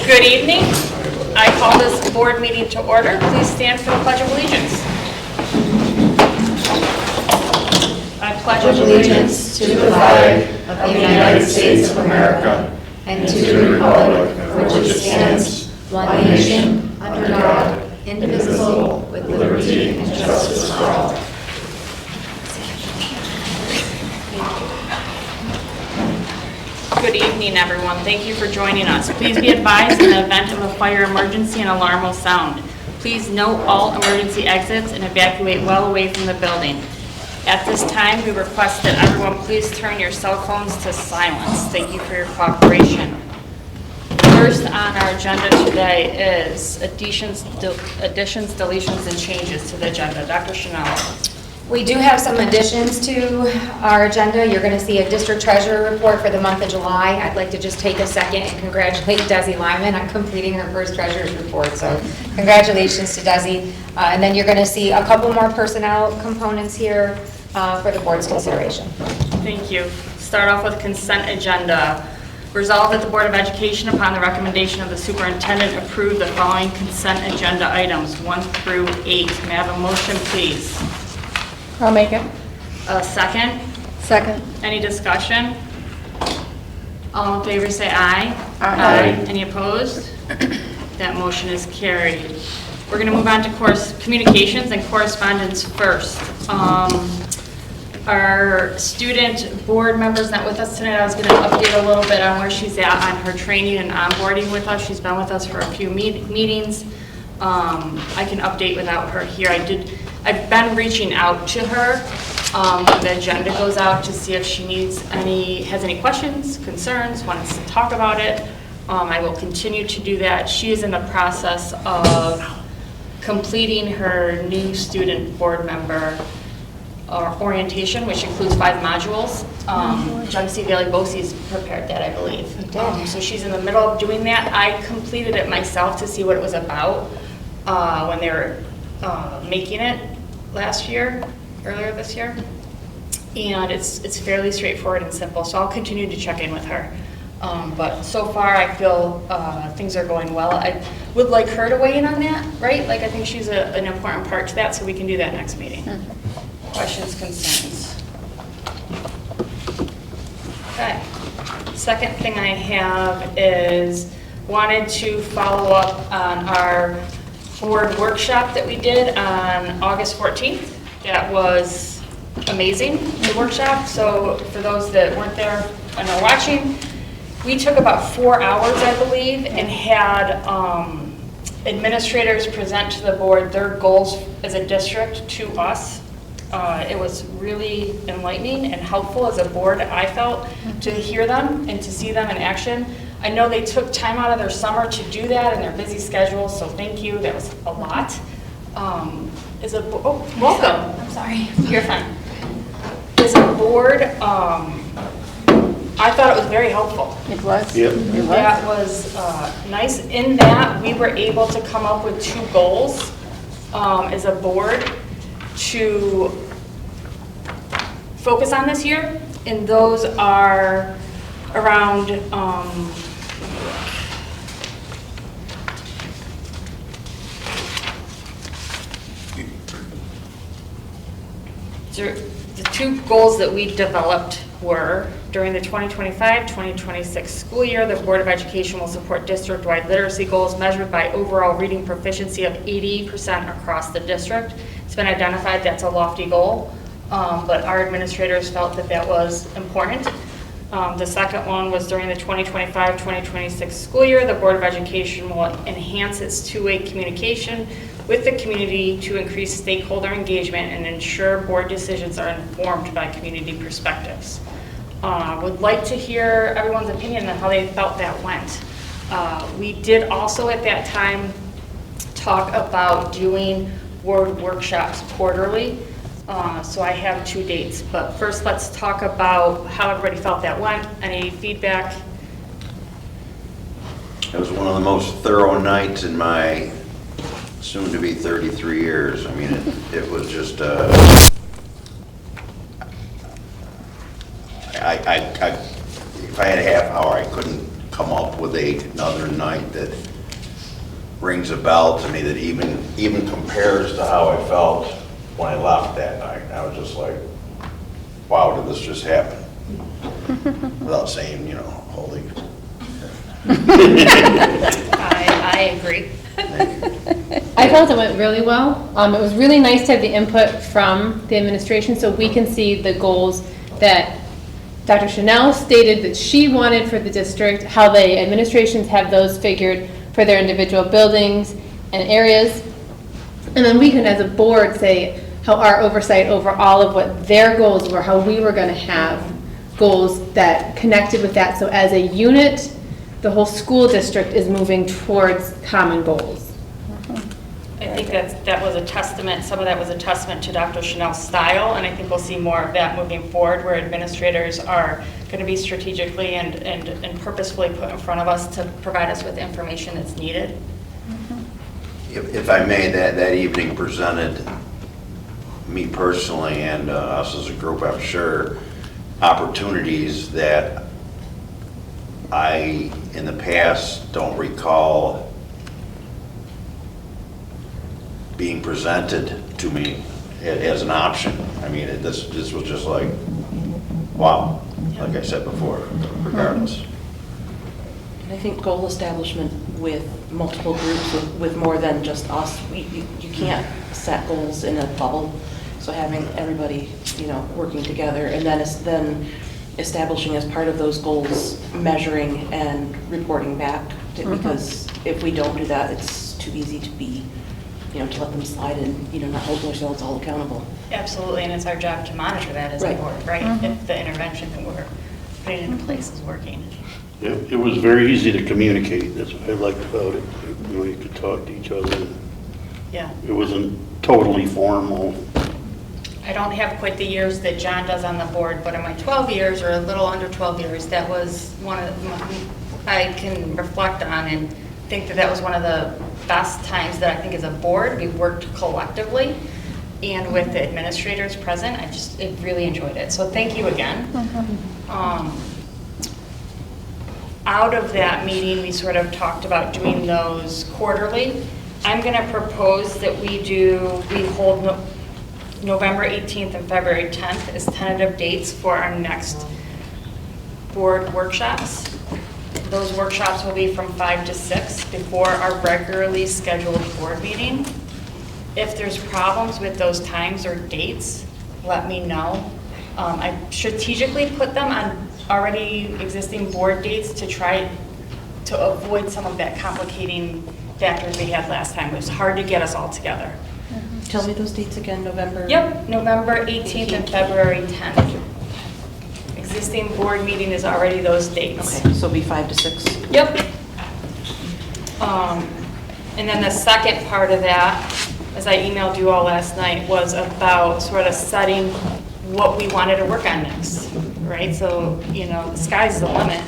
Good evening. I call this board meeting to order. Please stand for the Pledge of Allegiance. I pledge allegiance to the flag of the United States of America and to the republic for which it stands, one nation, under God, indivisible, with liberty and justice for all. Good evening, everyone. Thank you for joining us. Please be advised in the event of a fire emergency, an alarm will sound. Please note all emergency exits and evacuate well away from the building. At this time, we request that everyone please turn your cell phones to silence. Thank you for your cooperation. First on our agenda today is additions, deletions, and changes to the agenda. Dr. Chanel. We do have some additions to our agenda. You're going to see a district treasurer report for the month of July. I'd like to just take a second and congratulate Desi Lyman on completing her first treasurer's report. So congratulations to Desi. And then you're going to see a couple more personnel components here for the board's consideration. Thank you. Start off with consent agenda. Resolved that the Board of Education, upon the recommendation of the superintendent, approve the following consent agenda items 1 through 8. May I have a motion, please? I'll make it. A second? Second. Any discussion? All in favor say aye. Aye. Any opposed? That motion is carried. We're going to move on to communications and correspondence first. Our student board member's not with us tonight. I was going to update a little bit on where she's at on her training and onboarding with us. She's been with us for a few meetings. I can update without her here. I've been reaching out to her when the agenda goes out to see if she has any questions, concerns, wants to talk about it. I will continue to do that. She is in the process of completing her new student board member orientation, which includes 5 modules. Juncie Valley Bosie's prepared that, I believe. So she's in the middle of doing that. I completed it myself to see what it was about when they were making it earlier this year, and it's fairly straightforward and simple, so I'll continue to check in with her. But so far I feel things are going well. I would like her to weigh in on that, right? Like I think she's an important part to that, so we can do that next meeting. Questions, concerns? Okay. Second thing I have is wanted to follow up on our board workshop that we did on August 14th. That was amazing, the workshop. So for those that weren't there and are watching, we took about 4 hours, I believe, and had administrators present to the board their goals as a district to us. It was really enlightening and helpful as a board, I felt, to hear them and to see them in action. I know they took time out of their summer to do that in their busy schedule, so thank you. That was a lot. Welcome. I'm sorry. You're fine. As a board, I thought it was very helpful. It was? Yep. It was? That was nice. In that, we were able to come up with 2 goals as a board to focus on this year, and those are around the 2 goals that we developed were during the 2025-2026 school year, the Board of Education will support district-wide literacy goals measured by overall reading proficiency of 80% across the district. It's been identified that's a lofty goal, but our administrators felt that that was important. The second one was during the 2025-2026 school year, the Board of Education will enhance its 2-way communication with the community to increase stakeholder engagement and ensure board decisions are informed by community perspectives. Would like to hear everyone's opinion on how they felt that went. We did also at that time talk about doing board workshops quarterly. So I have 2 dates, but first let's talk about how everybody felt that went. Any feedback? It was one of the most thorough nights in my soon-to-be 33 years. I mean, it was just, if I had a half hour, I couldn't come up with another night that rings a bell to me, that even compares to how I felt when I left that night. I was just like, wow, did this just happen? Without saying, holy. I agree. I felt it went really well. It was really nice to have the input from the administration so we can see the goals that Dr. Chanel stated that she wanted for the district, how the administrations have those figured for their individual buildings and areas. And then we can, as a board, say how our oversight over all of what their goals were, how we were going to have goals that connected with that. So as a unit, the whole school district is moving towards common goals. I think that was a testament, some of that was a testament to Dr. Chanel's style, and I think we'll see more of that moving forward, where administrators are going to be strategically and purposefully put in front of us to provide us with information that's needed. If I may, that evening presented me personally and us as a group, I'm sure, opportunities that I, in the past, don't recall being presented to me as an option. I mean, this was just like, wow, like I said before, regardless. And I think goal establishment with multiple groups, with more than just us, you can't set goals in a bubble. So having everybody, working together, and then establishing as part of those goals, measuring and reporting back, because if we don't do that, it's too easy to be, to let them slide and, not hold ourselves all accountable. Absolutely, and it's our job to monitor that as a Right. board, right? If the intervention that we're putting into place is working. It was very easy to communicate. That's what I liked about it. You could talk to each other. Yeah. It wasn't totally formal. I don't have quite the years that John does on the board, but in my 12 years, or a little under 12 years, that was one of I can reflect on and think that was one of the best times that I think as a board, we worked collectively, and with the administrators present, I really enjoyed it. So thank you again. Out of that meeting, we sort of talked about doing those quarterly. I'm going to propose that we hold November 18th and February 10th as tentative dates for our next board workshops. Those workshops will be from 5 to 6 before our regularly scheduled board meeting. If there's problems with those times or dates, let me know. I strategically put them on already existing board dates to try to avoid some of that complicating factors we had last time. It was hard to get us all together. Tell me those dates again, November? Yep, November 18th and February 10th. Existing board meeting is already those dates. Okay, so it'll be 5 to 6. Yep. And then the second part of that, as I emailed you all last night, was about sort of setting what we wanted to work on next, right? So, the sky's the limit.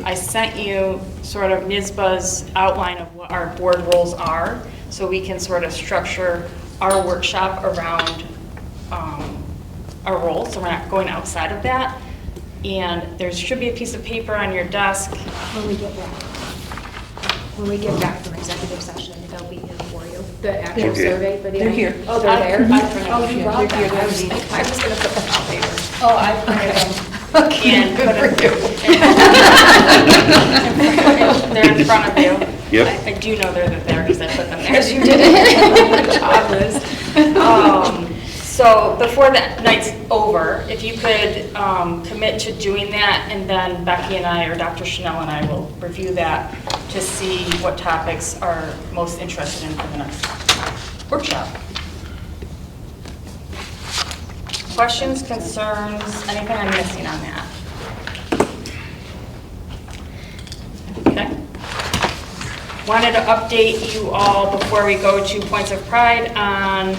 I sent you sort of NYSBA's outline of what our board roles are, so we can sort of structure our workshop around our roles, so we're not going outside of that. And there should be a piece of paper on your desk. When we get back from executive session, they'll be here for you. The actual Okay. survey for the. They're here. Oh, they're there? Oh, you brought them. I was going to put them on paper. Oh, I printed them. And put them. They're in front of you. Yep. I do know they're there because I put them there, as you did it. Good job, Liz. So before the night's over, if you could commit to doing that, and then Becky and I, or Dr. Chanel and I, will review that to see what topics are most interested in for the next workshop. Questions, concerns, anything I'm missing on that? Okay. Wanted to update you all before we go to points of pride on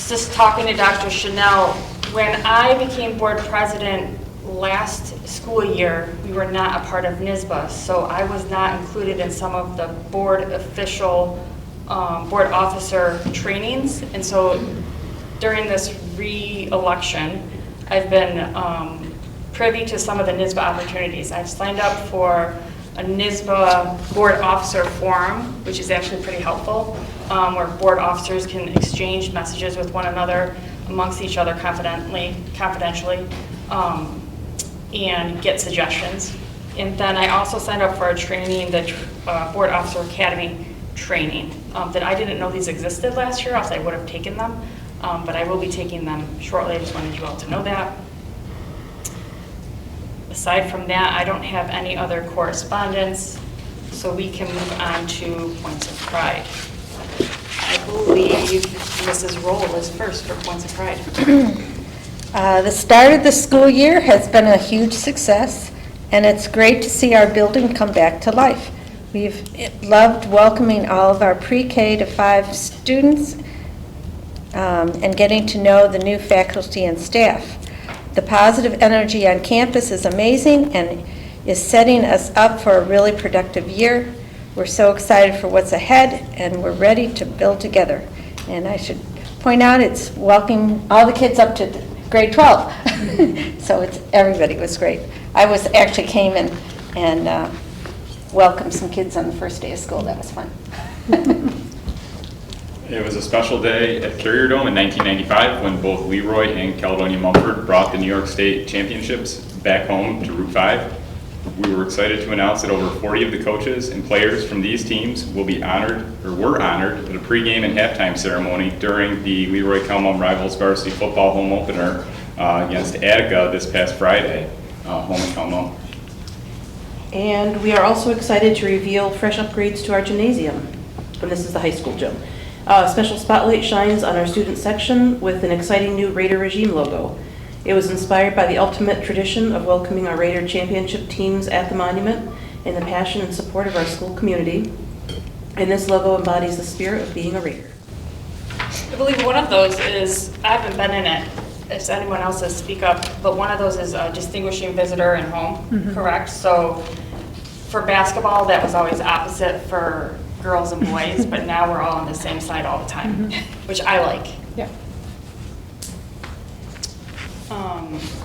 just talking to Dr. Chanel. When I became board president last school year, we were not a part of NYSBA, so I was not included in some of the board official, board officer trainings. And so during this re-election, I've been privy to some of the NYSBA opportunities. I've signed up for a NISBA board officer forum, which is actually pretty helpful, where board officers can exchange messages with one another amongst each other confidentially, and get suggestions. And then I also signed up for a training, the Board Officer Academy training, that I didn't know these existed last year, else I would have taken them, but I will be taking them shortly. I just wanted you all to know that. Aside from that, I don't have any other correspondence, so we can move on to points of pride. I believe Mrs. Roll is first for points of pride. The start of the school year has been a huge success, and it's great to see our building come back to life. We've loved welcoming all of our pre-K to 5 students and getting to know the new faculty and staff. The positive energy on campus is amazing and is setting us up for a really productive year. We're so excited for what's ahead, and we're ready to build together. And I should point out, it's welcoming all the kids up to grade 12. So everybody was great. I actually came and welcomed some kids on the first day of school. That was fun. It was a special day at Carrier Dome in 1995 when both Leroy and Caledonia Mumford brought the New York State Championships back home to Route 5. We were excited to announce that over 40 of the coaches and players from these teams will be honored, or were honored, at a pregame and halftime ceremony during the Leroy Calmum Rivals varsity football home opener against Attica this past Friday, home in Calmum. And we are also excited to reveal fresh upgrades to our gymnasium, and this is the high school gym. Special spotlight shines on our student section with an exciting new Raider Regime logo. It was inspired by the ultimate tradition of welcoming our Raider championship teams at the monument and the passion and support of our school community. And this logo embodies the spirit of being a Raider. I believe one of those is, I haven't been in it, if anyone else says speak up, but one of those is a distinguishing visitor in home, correct? So for basketball, that was always opposite for girls and boys, but now we're all on the same side all the time, which I like. Yeah.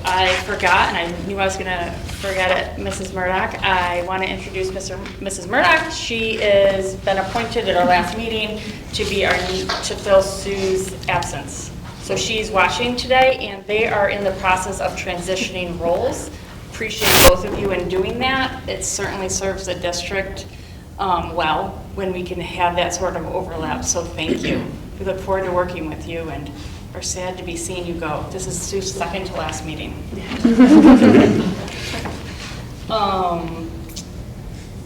I forgot, and I knew I was gonna forget it, Mrs. Murdoch. I want to introduce Mrs. Murdoch. She is been appointed at our last meeting to be to fill Sue's absence. So she's watching today, and they are in the process of transitioning roles. Appreciate both of you in doing that. It certainly serves the district well when we can have that sort of overlap, so thank you. We look forward to working with you and are sad to be seeing you go. This is Sue's second to last meeting.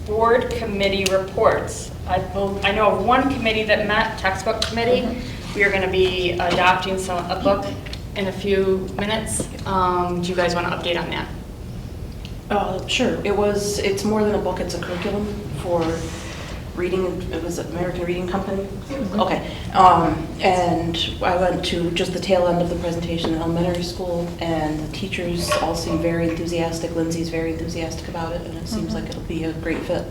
Board committee reports. I know of one committee that met, textbook committee. We are going to be adopting a book in a few minutes. Do you guys want to update on that? Sure. It's more than a book, it's a curriculum for reading. It was American Reading Company. Okay. And I went to just the tail end of the presentation in elementary school, and the teachers all seem very enthusiastic. Lindsay's very enthusiastic about it, and it seems like it'll be a great fit.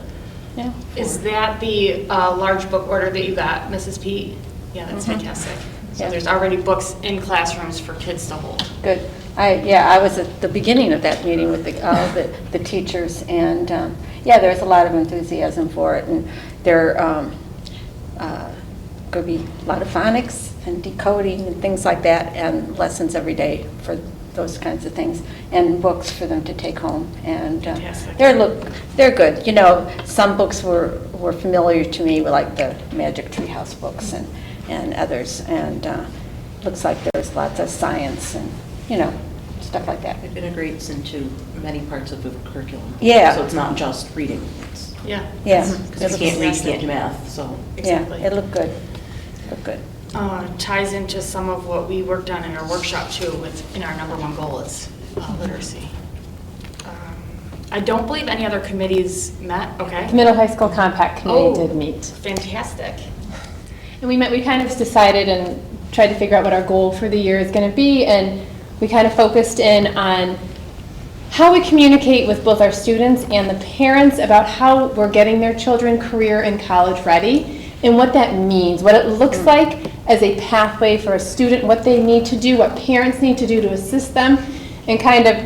Yeah. Is that the large book order that you got, Mrs. Pete? Yeah, that's fantastic. So Yeah. there's already books in classrooms for kids to hold. Good. I was at the beginning of that meeting with the teachers, and yeah, there's a lot of enthusiasm for it, and there going to be a lot of phonics and decoding and things like that, and lessons every day for those kinds of things, and books for them to take home. And Fantastic. they're good. You know, some books were familiar to me, like the Magic Treehouse books and others, and looks like there's lots of science and, you know, stuff like that. It integrates into many parts of the curriculum. Yeah. So it's not just reading. Yeah. Yeah. Because you can't read, you can't do math, so. Exactly. Yeah, it looked good. Looked good. Ties into some of what we worked on in our workshop too, in our number one goal is literacy. I don't believe any other committees met, okay? The Middle High School Compact Committee did meet. Fantastic. And we kind of decided and tried to figure out what our goal for the year is going to be, and we kind of focused in on how we communicate with both our students and the parents about how we're getting their children career and college ready, and what that means, what it looks like as a pathway for a student, what they need to do, what parents need to do to assist them, and kind of,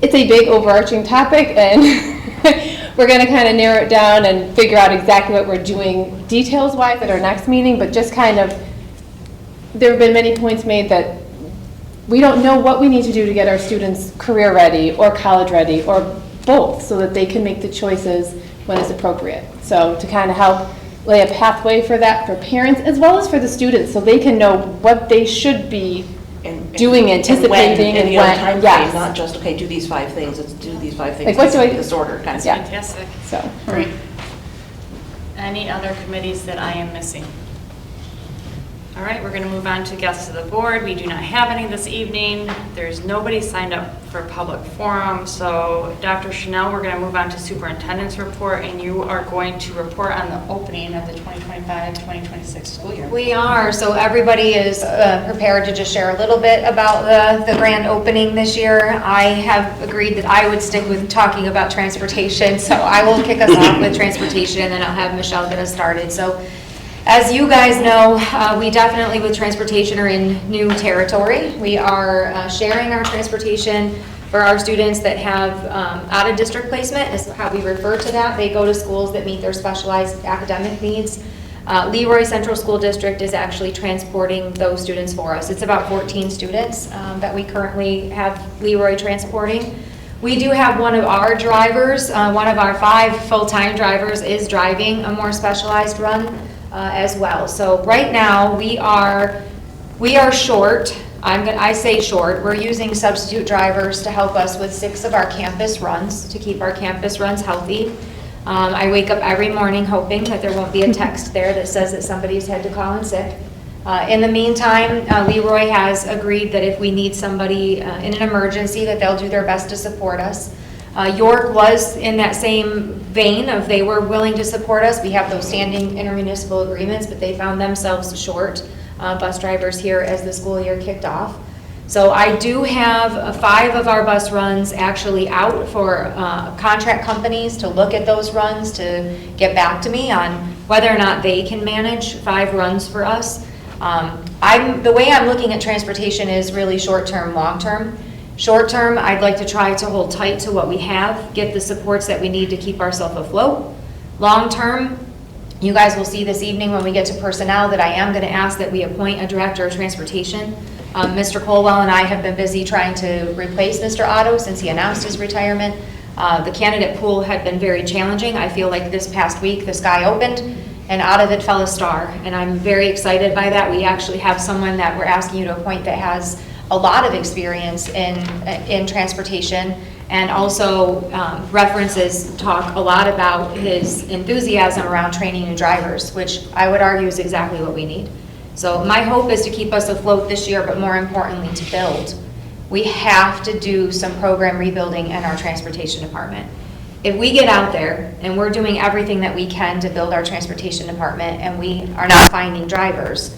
it's a big overarching topic, and we're gonna kind of narrow it down and figure out exactly what we're doing details-wise at our next meeting, but just kind of, there have been many points made that we don't know what we need to do to get our students career ready or college ready or both, so that they can make the choices when it's appropriate. So to kind of help lay a pathway for that for parents as well as for the students, so they can know what they should be doing, anticipating, and you know, when. time frame, Yes. not just, okay, do these 5 things, let's do these 5 things. Like, what do I- This order, kind of Yeah. thing. Fantastic. So. Great. Any other committees that I am missing? All right, we're going to move on to guests of the board. We do not have any this evening. There's nobody signed up for public forum. So Dr. Chanel, we're going to move on to superintendent's report, and you are going to report on the opening of the 2025-2026 school year. We are, so everybody is prepared to just share a little bit about the grand opening this year. I have agreed that I would stick with talking about transportation, so I will kick us off with transportation, and then I'll have Michelle get us started. So as you guys know, we definitely with transportation are in new territory. We are sharing our transportation for our students that have out-of-district placement, is how we refer to that. They go to schools that meet their specialized academic needs. Leroy Central School District is actually transporting those students for us. It's about 14 students that we currently have Leroy transporting. We do have one of our drivers, one of our 5 full-time drivers is driving a more specialized run as well. So right now we are short. I say short. We're using substitute drivers to help us with 6 of our campus runs to keep our campus runs healthy. I wake up every morning hoping that there won't be a text there that says that somebody's had to call in sick. In the meantime, Leroy has agreed that if we need somebody in an emergency, that they'll do their best to support us. York was in that same vein of they were willing to support us. We have those standing intermunicipal agreements, but they found themselves short bus drivers here as the school year kicked off. So I do have 5 of our bus runs actually out for contract companies to look at those runs to get back to me on whether or not they can manage 5 runs for us. The way I'm looking at transportation is really short-term, long-term. Short-term, I'd like to try to hold tight to what we have, get the supports that we need to keep ourselves afloat. Long-term, you guys will see this evening when we get to personnel that I am going to ask that we appoint a director of transportation. Mr. Colwell and I have been busy trying to replace Mr. Otto since he announced his retirement. The candidate pool had been very challenging. I feel like this past week the sky opened and out of it fell a star, and I'm very excited by that. We actually have someone that we're asking you to appoint that has a lot of experience in transportation, and also references talk a lot about his enthusiasm around training new drivers, which I would argue is exactly what we need. So my hope is to keep us afloat this year, but more importantly, to build. We have to do some program rebuilding in our transportation department. If we get out there and we're doing everything that we can to build our transportation department and we are not finding drivers,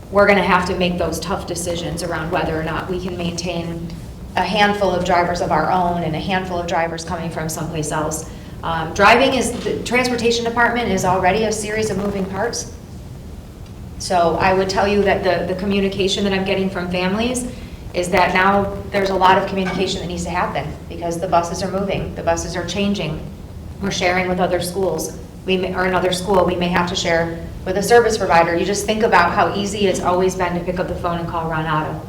we're going to have to make those tough decisions around whether or not we can maintain a handful of drivers of our own and a handful of drivers coming from someplace else. The transportation department is already a series of moving parts. So I would tell you that the communication that I'm getting from families is that now there's a lot of communication that needs to happen because the buses are moving, the buses are changing. We're sharing with other schools. Or another school, we may have to share with a service provider. You just think about how easy it's always been to pick up the phone and call Ron Otto.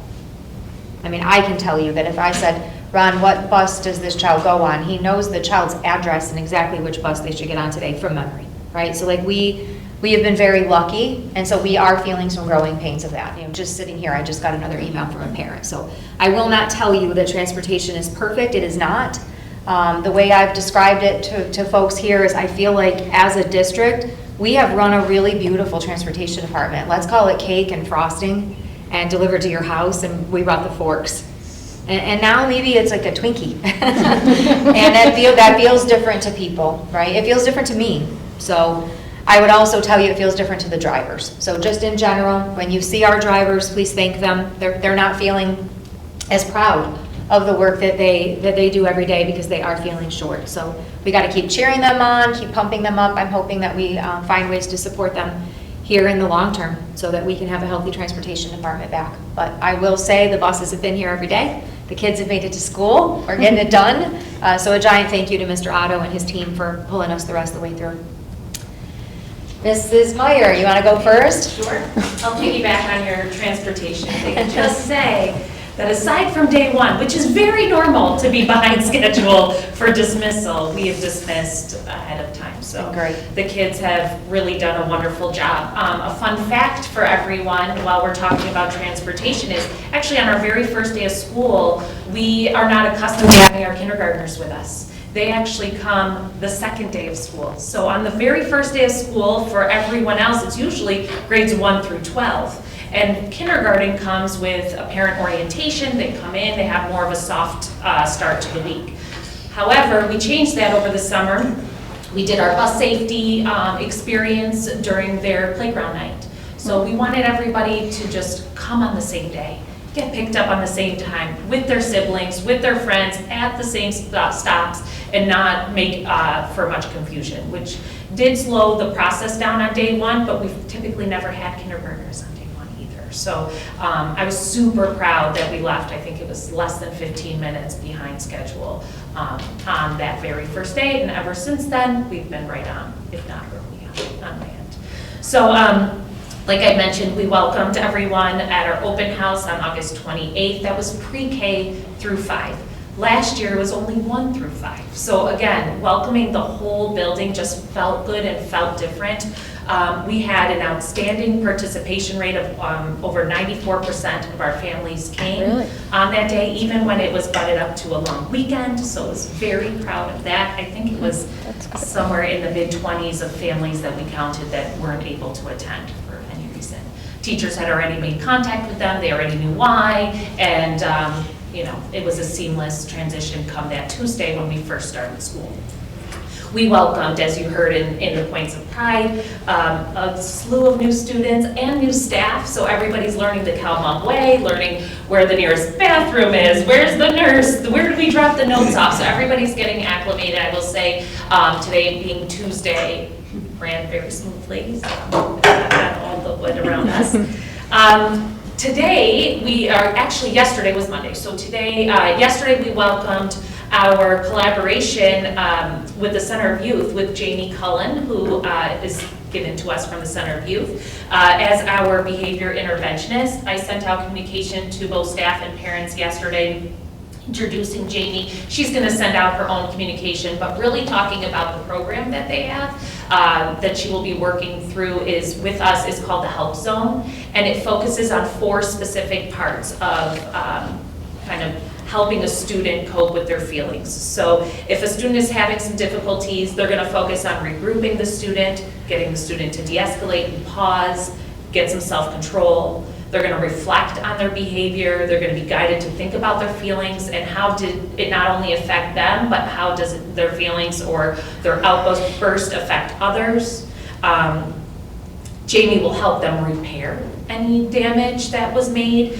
I mean, I can tell you that if I said, Ron, what bus does this child go on? He knows the child's address and exactly which bus they should get on today from memory, right? So like we have been very lucky, and so we are feeling some growing pains of that. You know, just sitting here, I just got another email from a parent. So I will not tell you that transportation is perfect. It is not. The way I've described it to folks here is I feel like as a district, we have run a really beautiful transportation department. Let's call it cake and frosting and delivered to your house, and we brought the forks. And now maybe it's like a Twinkie. And that feels different to people, right? It feels different to me. So I would also tell you it feels different to the drivers. So just in general, when you see our drivers, please thank them. They're not feeling as proud of the work that they do every day because they are feeling short. So we got to keep cheering them on, keep pumping them up. I'm hoping that we find ways to support them here in the long term so that we can have a healthy transportation department back. But I will say the buses have been here every day. the kids have made it to school. We're getting it done. So a giant thank you to Mr. Otto and his team for pulling us the rest of the way through. Mrs. Meyer, you want to go first? Sure. I'll piggyback on your transportation thing and just say that aside from day one, which is very normal to be behind schedule for dismissal, we have dismissed ahead of time. So Great. the kids have really done a wonderful job. A fun fact for everyone while we're talking about transportation is actually on our very first day of school, we are not accustomed to having our kindergartners with us. They actually come the second day of school. So on the very first day of school, for everyone else, it's usually grades 1 through 12. And kindergarten comes with a parent orientation. They come in, they have more of a soft start to the week. However, we changed that over the summer. We did our bus safety experience during their playground night. So we wanted everybody to just come on the same day, get picked up on the same time with their siblings, with their friends at the same stops, and not make for much confusion, which did slow the process down on day one, but we've typically never had kindergartners on day one either. So I was super proud that we left. I think it was less than 15 minutes behind schedule on that very first day, and ever since then, we've been right on, if not early on my end. So like I mentioned, we welcomed everyone at our open house on August 28th. That was pre-K through 5. Last year was only 1 through 5. So again, welcoming the whole building just felt good and felt different. We had an outstanding participation rate of over 94% of our families came on that day, even when it was butted up to a long weekend. So I was very proud of that. I think it was somewhere in the mid-20s of families that we counted that weren't able to attend for any reason. Teachers had already made contact with them. They already knew why. And you know, it was a seamless transition come that Tuesday when we first started school. We welcomed, as you heard in the Points of Pride, a slew of new students and new staff. So everybody's learning the Calmon way, learning where the nearest bathroom is, where's the nurse, where do we drop the notes off? So everybody's getting acclimated. I will say today being Tuesday ran very smoothly. So not all the wood around us. Today, yesterday was Monday, so today, yesterday we welcomed our collaboration with the Center of Youth with Jamie Cullen, who is given to us from the Center of Youth, as our behavior interventionist. I sent out communication to both staff and parents yesterday introducing Jamie. She's going to send out her own communication, but really talking about the program that they have that she will be working through is with us is called the Help Zone, and it focuses on 4 specific parts of kind of helping a student cope with their feelings. So if a student is having some difficulties, they're going to focus on regrouping the student, getting the student to de-escalate and pause, get some self-control. They're going to reflect on their behavior. They're going to be guided to think about their feelings and how did it not only affect them, but how does their feelings or their outburst affect others. Jamie will help them repair any damage that was made.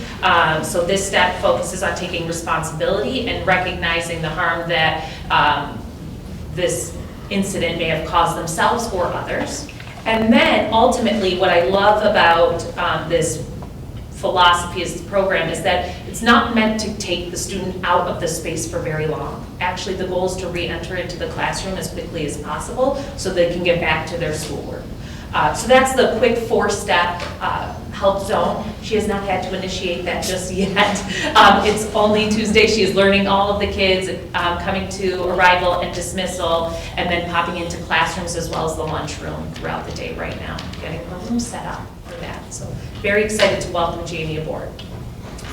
So this step focuses on taking responsibility and recognizing the harm that this incident may have caused themselves or others. And then ultimately, what I love about this philosophy is this program is that it's not meant to take the student out of the space for very long. Actually, the goal is to re-enter into the classroom as quickly as possible so they can get back to their schoolwork. So that's the quick 4-step help zone. She has not had to initiate that just yet. It's only Tuesday. She is learning all of the kids coming to arrival and dismissal, and then popping into classrooms as well as the lunchroom throughout the day right now, getting her room set up for that. So very excited to welcome Jamie aboard.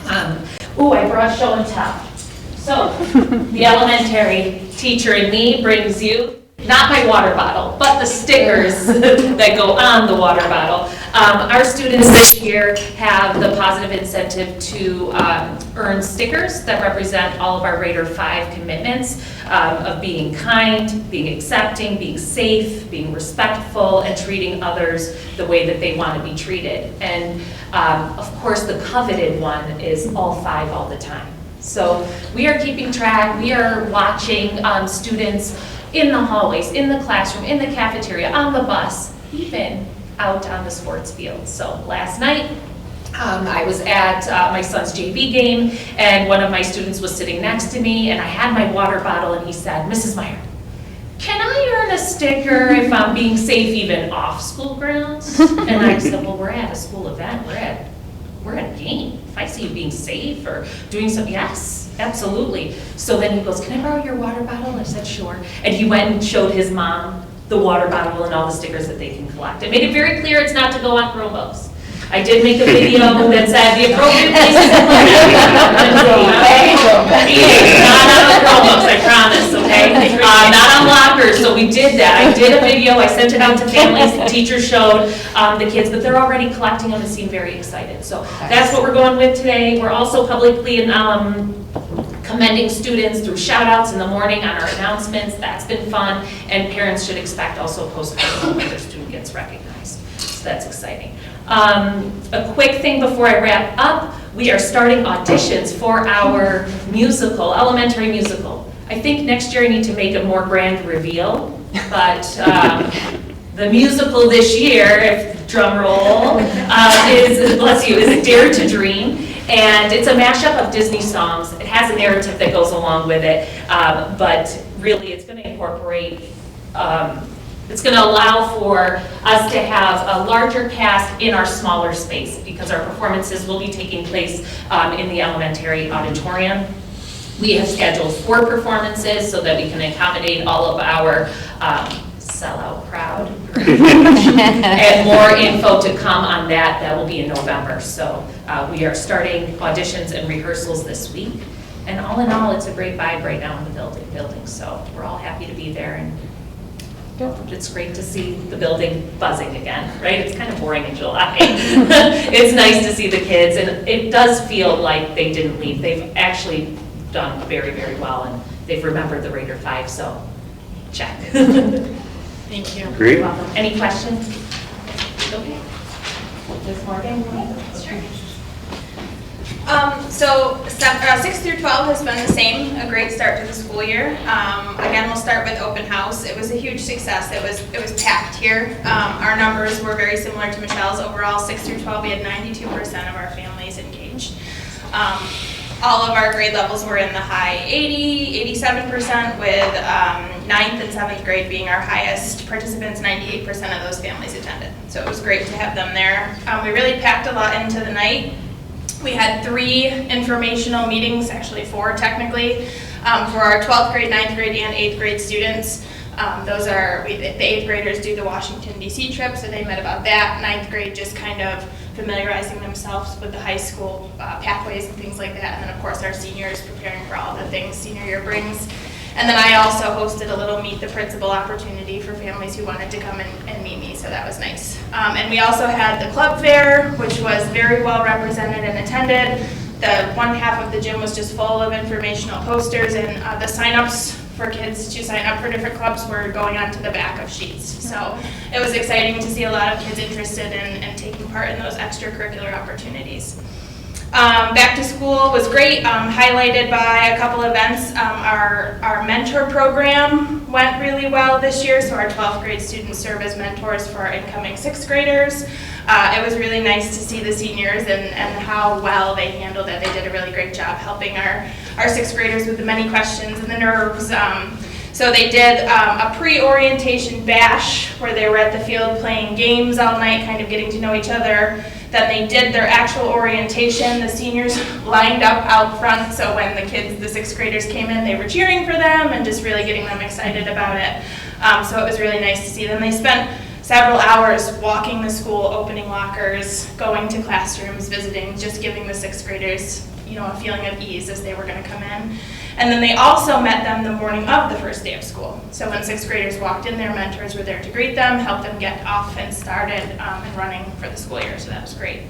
I brought show and tell. So the elementary teacher in me brings you not my water bottle, but the stickers that go on the water bottle. Our students this year have the positive incentive to earn stickers that represent all of our Raider 5 commitments of being kind, being accepting, being safe, being respectful, and treating others the way that they want to be treated. And of course, the coveted one is all 5 all the time. So we are keeping track, we are watching students in the hallways, in the classroom, in the cafeteria, on the bus, even out on the sports field. So last night, I was at my son's JV game, and one of my students was sitting next to me, and I had my water bottle, and he said, "Mrs. Meyer, can I earn a sticker if I'm being safe even off school grounds?" And I said, "Well, we're at a school event, we're at a game. If I see you being safe or doing something, yes, absolutely." So then he goes, "Can I borrow your water bottle?" I said, "Sure." And he went and showed his mom the water bottle and all the stickers that they can collect. It made it very clear it's not to go on Chromebooks. I did make a video that said the appropriate places to put it. Not on the Chromebooks, I promise, okay? Not on lockers, so we did that. I did a video, I sent it out to families, the teachers showed the kids, but they're already collecting them and seem very excited. So that's what we're going with today. We're also publicly commending students through shout outs in the morning on our announcements. That's been fun, and parents should expect also postcards when their student gets recognized. So that's exciting. A quick thing before I wrap up, we are starting auditions for our musical, elementary musical. I think next year I need to make a more grand reveal, but the musical this year, if drum roll, is, bless you, is Dare to Dream. And it's a mashup of Disney songs. It has a narrative that goes along with it, but really it's going to incorporate, it's going to allow for us to have a larger cast in our smaller space because our performances will be taking place in the elementary auditorium. We have scheduled 4 performances so that we can accommodate all of our sellout crowd. And more info to come on that. That will be in November. So we are starting auditions and rehearsals this week. And all in all, it's a great vibe right now in the building. So we're all happy to be there. And it's great to see the building buzzing again, right? It's kind of boring in July. It's nice to see the kids. And it does feel like they didn't leave. They've actually done very, very well. And they've remembered the Raider 5. So check. Thank you. Great. You're welcome. Any questions? Okay. Ms. Morgan? Sure. So 6 through 12 has been the same, a great start to the school year. Again, we'll start with open house. It was a huge success. It was packed here. Our numbers were very similar to Michelle's. Overall, 6 through 12, we had 92% of our families engaged. All of our grade levels were in the high 80, 87%, with 9th and 7th grade being our highest participants. 98% of those families attended. So it was great to have them there. We really packed a lot into the night. We had 3 informational meetings, actually 4 technically, for our 12th grade, 9th grade, and 8th grade students. Those are, the 8th graders do the Washington, D.C. trip, so they met about that. 9th grade just kind of familiarizing themselves with the high school pathways and things like that. And then, of course, our seniors preparing for all the things senior year brings. And then I also hosted a little Meet the Principal opportunity for families who wanted to come and meet me, so that was nice. And we also had the club fair, which was very well represented and attended. The one half of the gym was just full of informational posters, and the sign-ups for kids to sign up for different clubs were going onto the back of sheets. So it was exciting to see a lot of kids interested in taking part in those extracurricular opportunities. Back to school was great, highlighted by a couple events. Our mentor program went really well this year, so our 12th grade students serve as mentors for our incoming 6th graders. It was really nice to see the seniors and how well they handled it. They did a really great job helping our 6th graders with the many questions and the nerves. So they did a pre-orientation bash where they were at the field playing games all night, kind of getting to know each other. Then they did their actual orientation. The seniors lined up out front, so when the kids, the 6th graders came in, they were cheering for them and just really getting them excited about it. So it was really nice to see them. They spent several hours walking the school, opening lockers, going to classrooms, visiting, just giving the 6th graders, a feeling of ease as they were going to come in. And then they also met them the morning of the first day of school. So when 6th graders walked in, their mentors were there to greet them, help them get off and started and running for the school year, so that was great.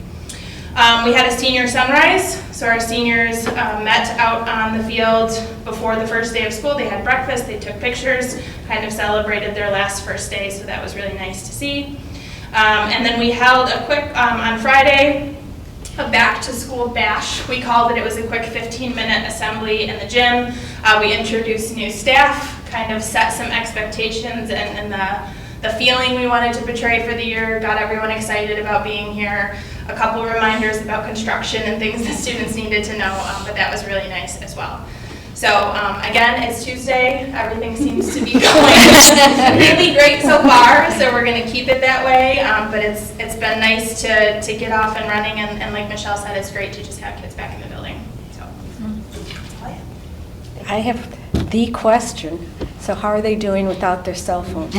We had a senior sunrise, so our seniors met out on the field before the first day of school. They had breakfast, they took pictures, kind of celebrated their last first day, so that was really nice to see. And then we held a quick, on Friday, a back-to-school bash. We called it. It was a quick 15-minute assembly in the gym. We introduced new staff, kind of set some expectations and the feeling we wanted to portray for the year, got everyone excited about being here. A couple reminders about construction and things the students needed to know, but that was really nice as well. So again, it's Tuesday. Everything seems to be going really great so far. So we're going to keep it that way. But it's been nice to get off and running. And like Michelle said, it's great to just have kids back in the building. So that's all I have. I have the question. So how are they doing without their cell phones?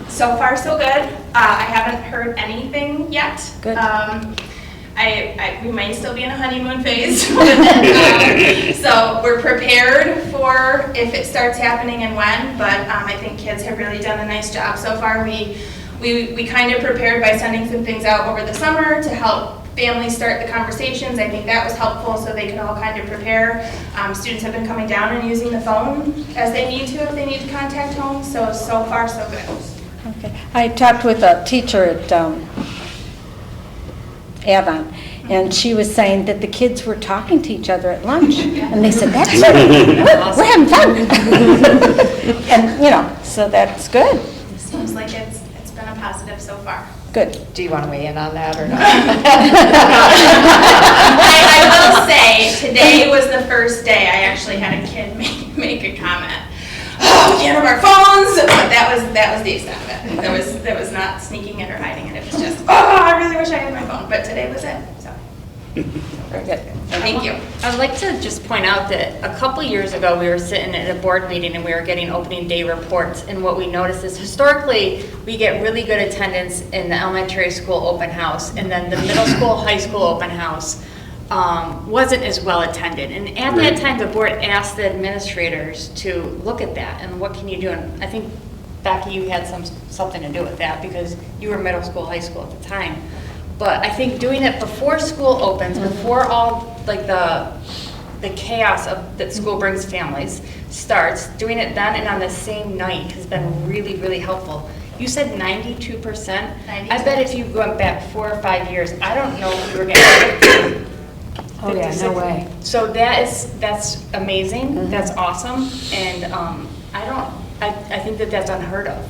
So far, so good. I haven't heard anything yet. Good. We may still be in a honeymoon phase. So we're prepared for if it starts happening and when, but I think kids have really done a nice job so far. We kind of prepared by sending some things out over the summer to help families start the conversations. I think that was helpful so they could all kind of prepare. Students have been coming down and using the phone as they need to if they need to contact home. So far, so good. Okay. I talked with a teacher at Avon, and she was saying that the kids were talking to each other at lunch, and they said, "That's it. We're having fun," and so that's good. Seems like it's been a positive so far. Good. Do you want to weigh in on that or not? I will say today was the first day I actually had a kid make a comment. Oh, we can't have our phones. But that was the extent of it. There was not sneaking it or hiding it. It was just, oh, I really wish I had my phone. But today was it. So Very good. thank you. I'd like to just point out that a couple years ago, we were sitting at a board meeting and we were getting opening day reports. And what we noticed is historically, we get really good attendance in the elementary school open house. And then the middle school, high school open house wasn't as well attended. And at that time, the board asked the administrators to look at that and what can you do? And I think, Becky, you had something to do with that because you were middle school, high school at the time. But I think doing it before school opens, before all like the chaos that school brings families starts, doing it then and on the same night has been really, really helpful. You said 92%. 92%. I bet if you went back 4 or 5 years, I don't know if we were getting Oh, yeah, no way. So that's amazing. That's awesome. And I think that's unheard of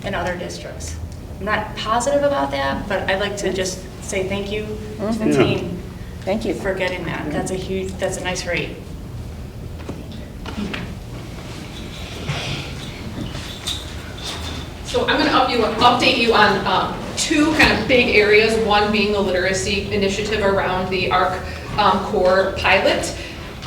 in other districts. I'm not positive about that, but I'd like to just say thank you to the team. Thank you. For getting that. That's a nice rate. So I'm going to update you on two kind of big areas, one being the literacy initiative around the ARC core pilot.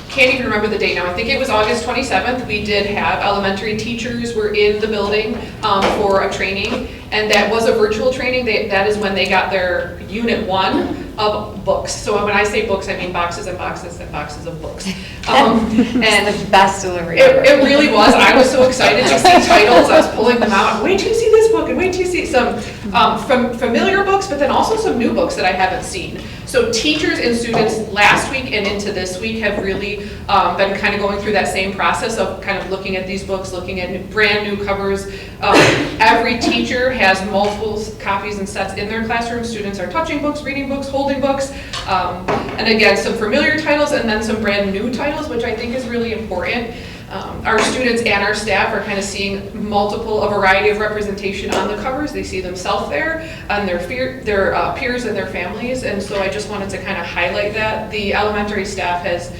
Can't even remember the date now. I think it was August 27th. We did have elementary teachers were in the building for a training, and that was a virtual training. That is when they got their unit 1 of books. So when I say books, I mean boxes and boxes and boxes of books. And It's the best delivery it, ever. it really was. I was so excited to see titles. I was pulling them out. Wait till you see this book, and wait till you see some from familiar books, but then also some new books that I haven't seen. So teachers and students last week and into this week have really been kind of going through that same process of kind of looking at these books, looking at brand new covers. Every teacher has multiple copies and sets in their classroom. Students are touching books, reading books, holding books. And again, some familiar titles and then some brand new titles, which I think is really important. Our students and our staff are kind of seeing a variety of representation on the covers. They see themselves there, and their peers and their families, and so I just wanted to kind of highlight that. The elementary staff has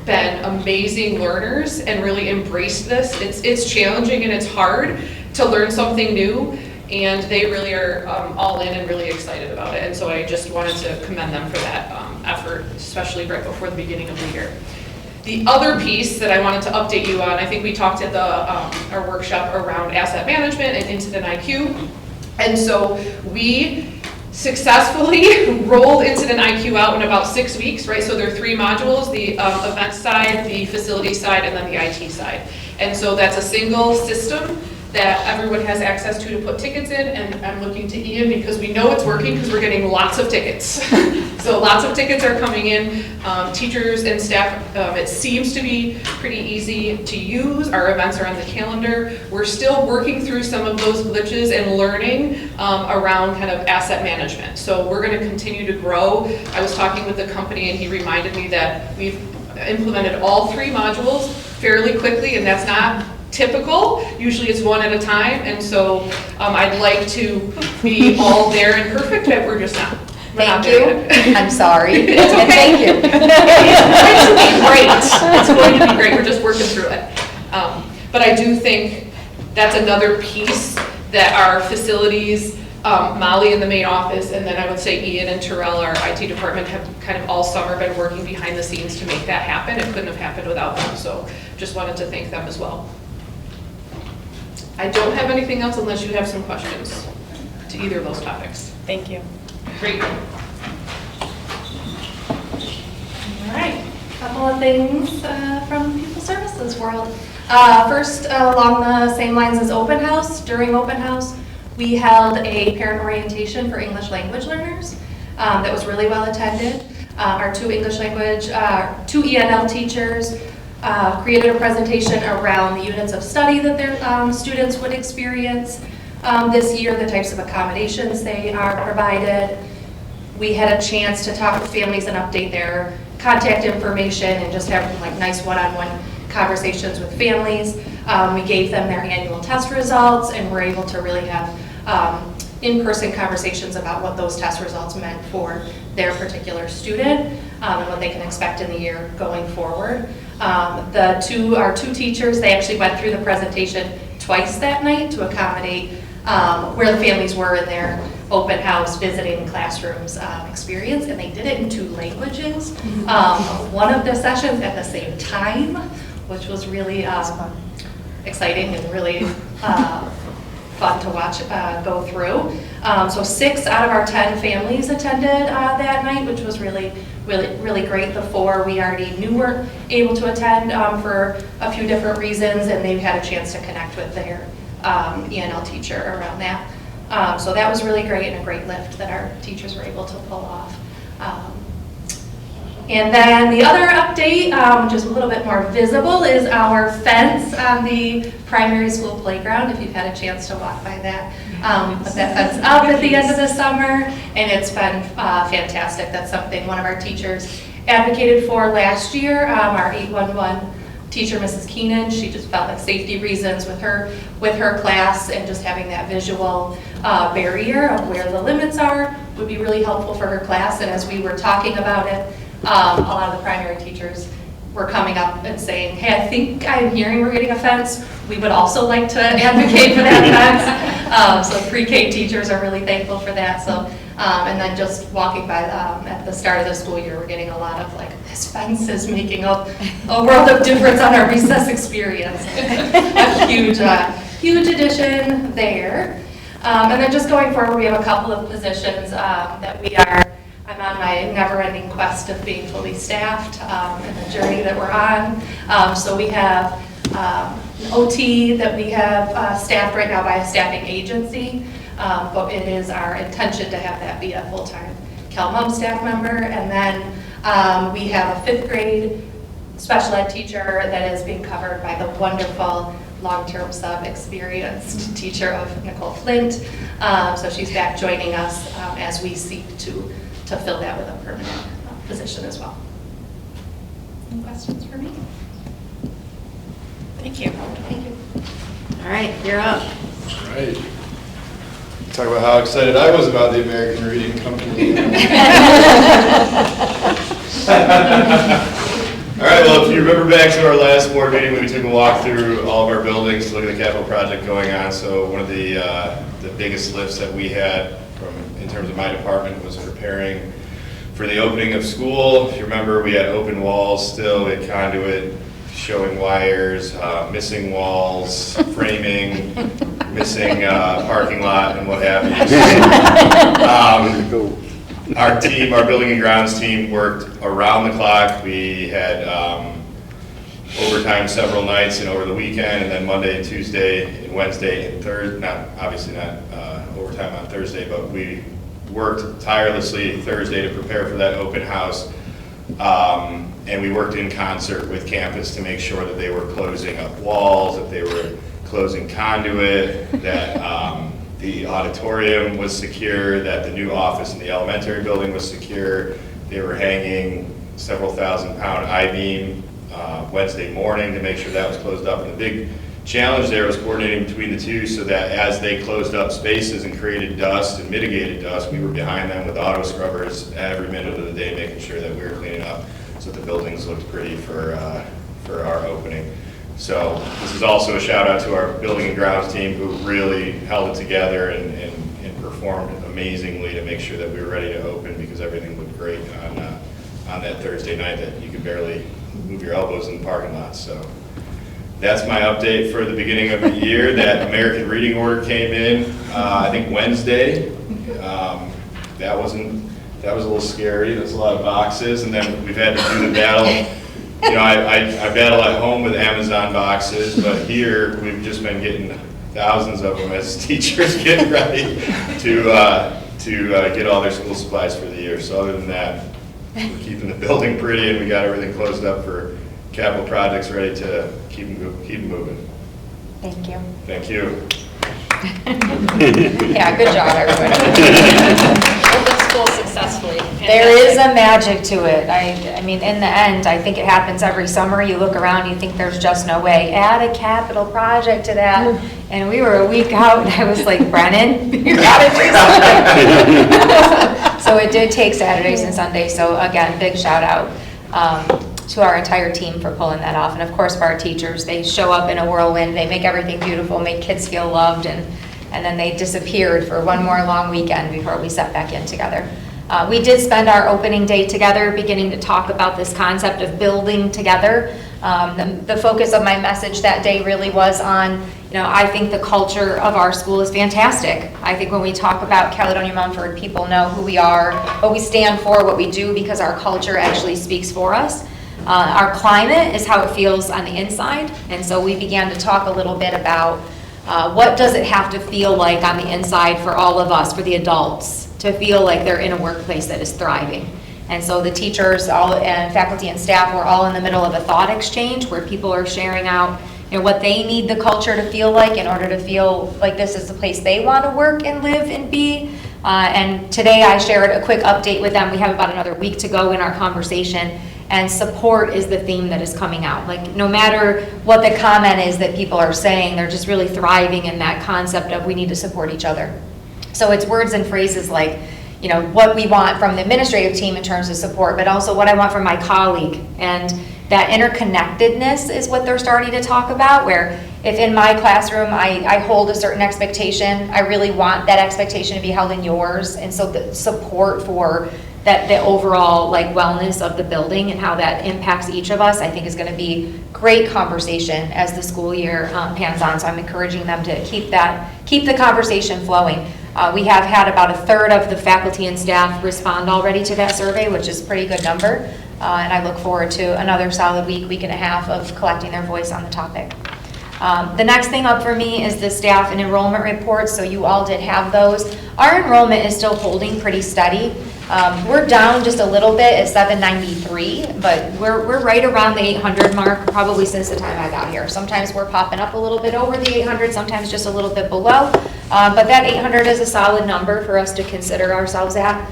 been amazing learners and really embraced this. It's challenging and it's hard to learn something new, and they really are all in and really excited about it, and so I just wanted to commend them for that effort, especially right before the beginning of the year. The other piece that I wanted to update you on, I think we talked at our workshop around asset management and incident IQ. And so we successfully rolled incident IQ out in about 6 weeks, right? So there are 3 modules, the event side, the facility side, and then the IT side. And so that's a single system that everyone has access to put tickets in, and I'm looking to Ian because we know it's working because we're getting lots of tickets. So lots of tickets are coming in. Teachers and staff, it seems to be pretty easy to use. Our events are on the calendar. We're still working through some of those glitches and learning around kind of asset management. So we're going to continue to grow. I was talking with the company and he reminded me that we've implemented all 3 modules fairly quickly, and that's not typical. Usually it's one at a time, and so I'd like to be all there and perfect, but we're just not. We're not Thank there you. yet. I'm sorry. It's okay. And thank you. It's going to be great. It's going to be great. We're just working through it. But I do think that's another piece that our facilities, Molly in the main office, and then I would say Ian and Terrell, our IT department, have kind of all summer been working behind the scenes to make that happen. It couldn't have happened without them, so just wanted to thank them as well. I don't have anything else unless you have some questions to either of those topics. Thank you. Great. All right, couple of things from People Services world. First, along the same lines as open house, during open house, we held a parent orientation for English language learners that was really well attended. Our two English language, two ENL teachers created a presentation around the units of study that their students would experience this year, the types of accommodations they are provided. We had a chance to talk with families and update their contact information and just have like nice one-on-one conversations with families. We gave them their annual test results and were able to really have in-person conversations about what those test results meant for their particular student and what they can expect in the year going forward. Our two teachers, they actually went through the presentation twice that night to accommodate where the families were in their open house visiting classrooms experience, and they did it in 2 languages. One of the sessions at the same time, which was really exciting and really fun to watch go through. So 6 out of our 10 families attended that night, which was really great. The 4 we already knew were able to attend for a few different reasons, and they've had a chance to connect with their ENL teacher around that. So that was really great and a great lift that our teachers were able to pull off. And then the other update, which is a little bit more visible, is our fence on the primary school playground. If you've had a chance to walk by that, we put that fence up at the end of the summer, and it's been fantastic. That's something one of our teachers advocated for last year. Our 811 teacher, Mrs. Keenan, she just felt like safety reasons with her class and just having that visual barrier of where the limits are would be really helpful for her class. And as we were talking about it, a lot of the primary teachers were coming up and saying, hey, I think I'm hearing we're getting a fence. We would also like to advocate for that fence. So pre-K teachers are really thankful for that. So, and then just walking by at the start of the school year, we're getting a lot of like, this fence is making a world of difference on our recess experience. A huge addition there. And then just going forward, we have a couple of positions that I'm on my never-ending quest of being fully staffed and the journey that we're on. So we have an OT that we have staffed right now by a staffing agency, but it is our intention to have that be a full-time CalMum staff member. And then we have a 5th grade special ed teacher that is being covered by the wonderful long-term sub-experienced teacher of Nicole Flint. So she's back joining us as we seek to fill that with a permanent position as well. Any questions for me? Thank you. Thank you. All right, you're up. All right. Talk about how excited I was about the American Reading Company. All right, well, if you remember back to our last board meeting, we took a walk through all of our buildings to look at the capital project going on. So one of the biggest lifts that we had in terms of my department was preparing for the opening of school. If you remember, we had open walls still, we had conduit, showing wires, missing walls, framing, missing parking lot, and what have you. Our team, our building and grounds team, worked around the clock. We had overtime several nights and over the weekend, and then Monday and Tuesday and Wednesday and Thursday. Obviously not overtime on Thursday, but we worked tirelessly Thursday to prepare for that open house. And we worked in concert with campus to make sure that they were closing up walls, that they were closing conduit, that the auditorium was secure, that the new office in the elementary building was secure. They were hanging several thousand-pound I-beam Wednesday morning to make sure that was closed up. And the challenge there was coordinating between the two so that as they closed up spaces and created dust and mitigated dust, we were behind them with auto scrubbers every minute of the day, making sure that we were cleaning up so that the buildings looked pretty for our opening. So this is also a shout out to our building and grounds team who really held it together and performed amazingly to make sure that we were ready to open, because everything looked great on that Thursday night that you could barely move your elbows in the parking lot. So that's my update for the beginning of the year. That American Reading Order came in, I think Wednesday. That was a little scary. There's a lot of boxes, and then we've had to do the battle. You know, I battle at home with Amazon boxes, but here we've just been getting thousands of them as teachers get ready to get all their school supplies for the year. So other than that, we're keeping the building pretty, and we got everything closed up for capital projects ready to keep them moving. Thank you. Thank you. Yeah, good job, everybody. Open school successfully. There is a magic to it. I mean, in the end, I think it happens every summer. You look around, you think there's just no way. Add a capital project to that. And we were a week out, and I was like, Brennan, you gotta do something. So it did take Saturdays and Sundays. So again, big shout out to our entire team for pulling that off. And of course, for our teachers, they show up in a whirlwind. They make everything beautiful, make kids feel loved, and then they disappeared for one more long weekend before we sat back in together. We did spend our opening day together, beginning to talk about this concept of building together. The focus of my message that day really was on, I think the culture of our school is fantastic. I think when we talk about Caledonia Mumford, people know who we are, what we stand for, what we do, because our culture actually speaks for us. Our climate is how it feels on the inside, and so we began to talk a little bit about what does it have to feel like on the inside for all of us, for the adults, to feel like they're in a workplace that is thriving. And so the teachers and faculty and staff were all in the middle of a thought exchange where people are sharing out what they need the culture to feel like in order to feel like this is the place they want to work and live and be. And today I shared a quick update with them. We have about another week to go in our conversation, and support is the theme that is coming out. Like, no matter what the comment is that people are saying, they're just really thriving in that concept of we need to support each other. So it's words and phrases like, what we want from the administrative team in terms of support, but also what I want from my colleague. And that interconnectedness is what they're starting to talk about, where if in my classroom I hold a certain expectation, I really want that expectation to be held in yours. And so the support for the overall wellness of the building and how that impacts each of us, I think is going to be great conversation as the school year pans on. So I'm encouraging them to keep the conversation flowing. We have had about a third of the faculty and staff respond already to that survey, which is a pretty good number. And I look forward to another solid week and a half of collecting their voice on the topic. The next thing up for me is the staff and enrollment reports. So you all did have those. Our enrollment is still holding pretty steady. We're down just a little bit at 793, but we're right around the 800 mark probably since the time I got here. Sometimes we're popping up a little bit over the 800, sometimes just a little bit below. But that 800 is a solid number for us to consider ourselves at.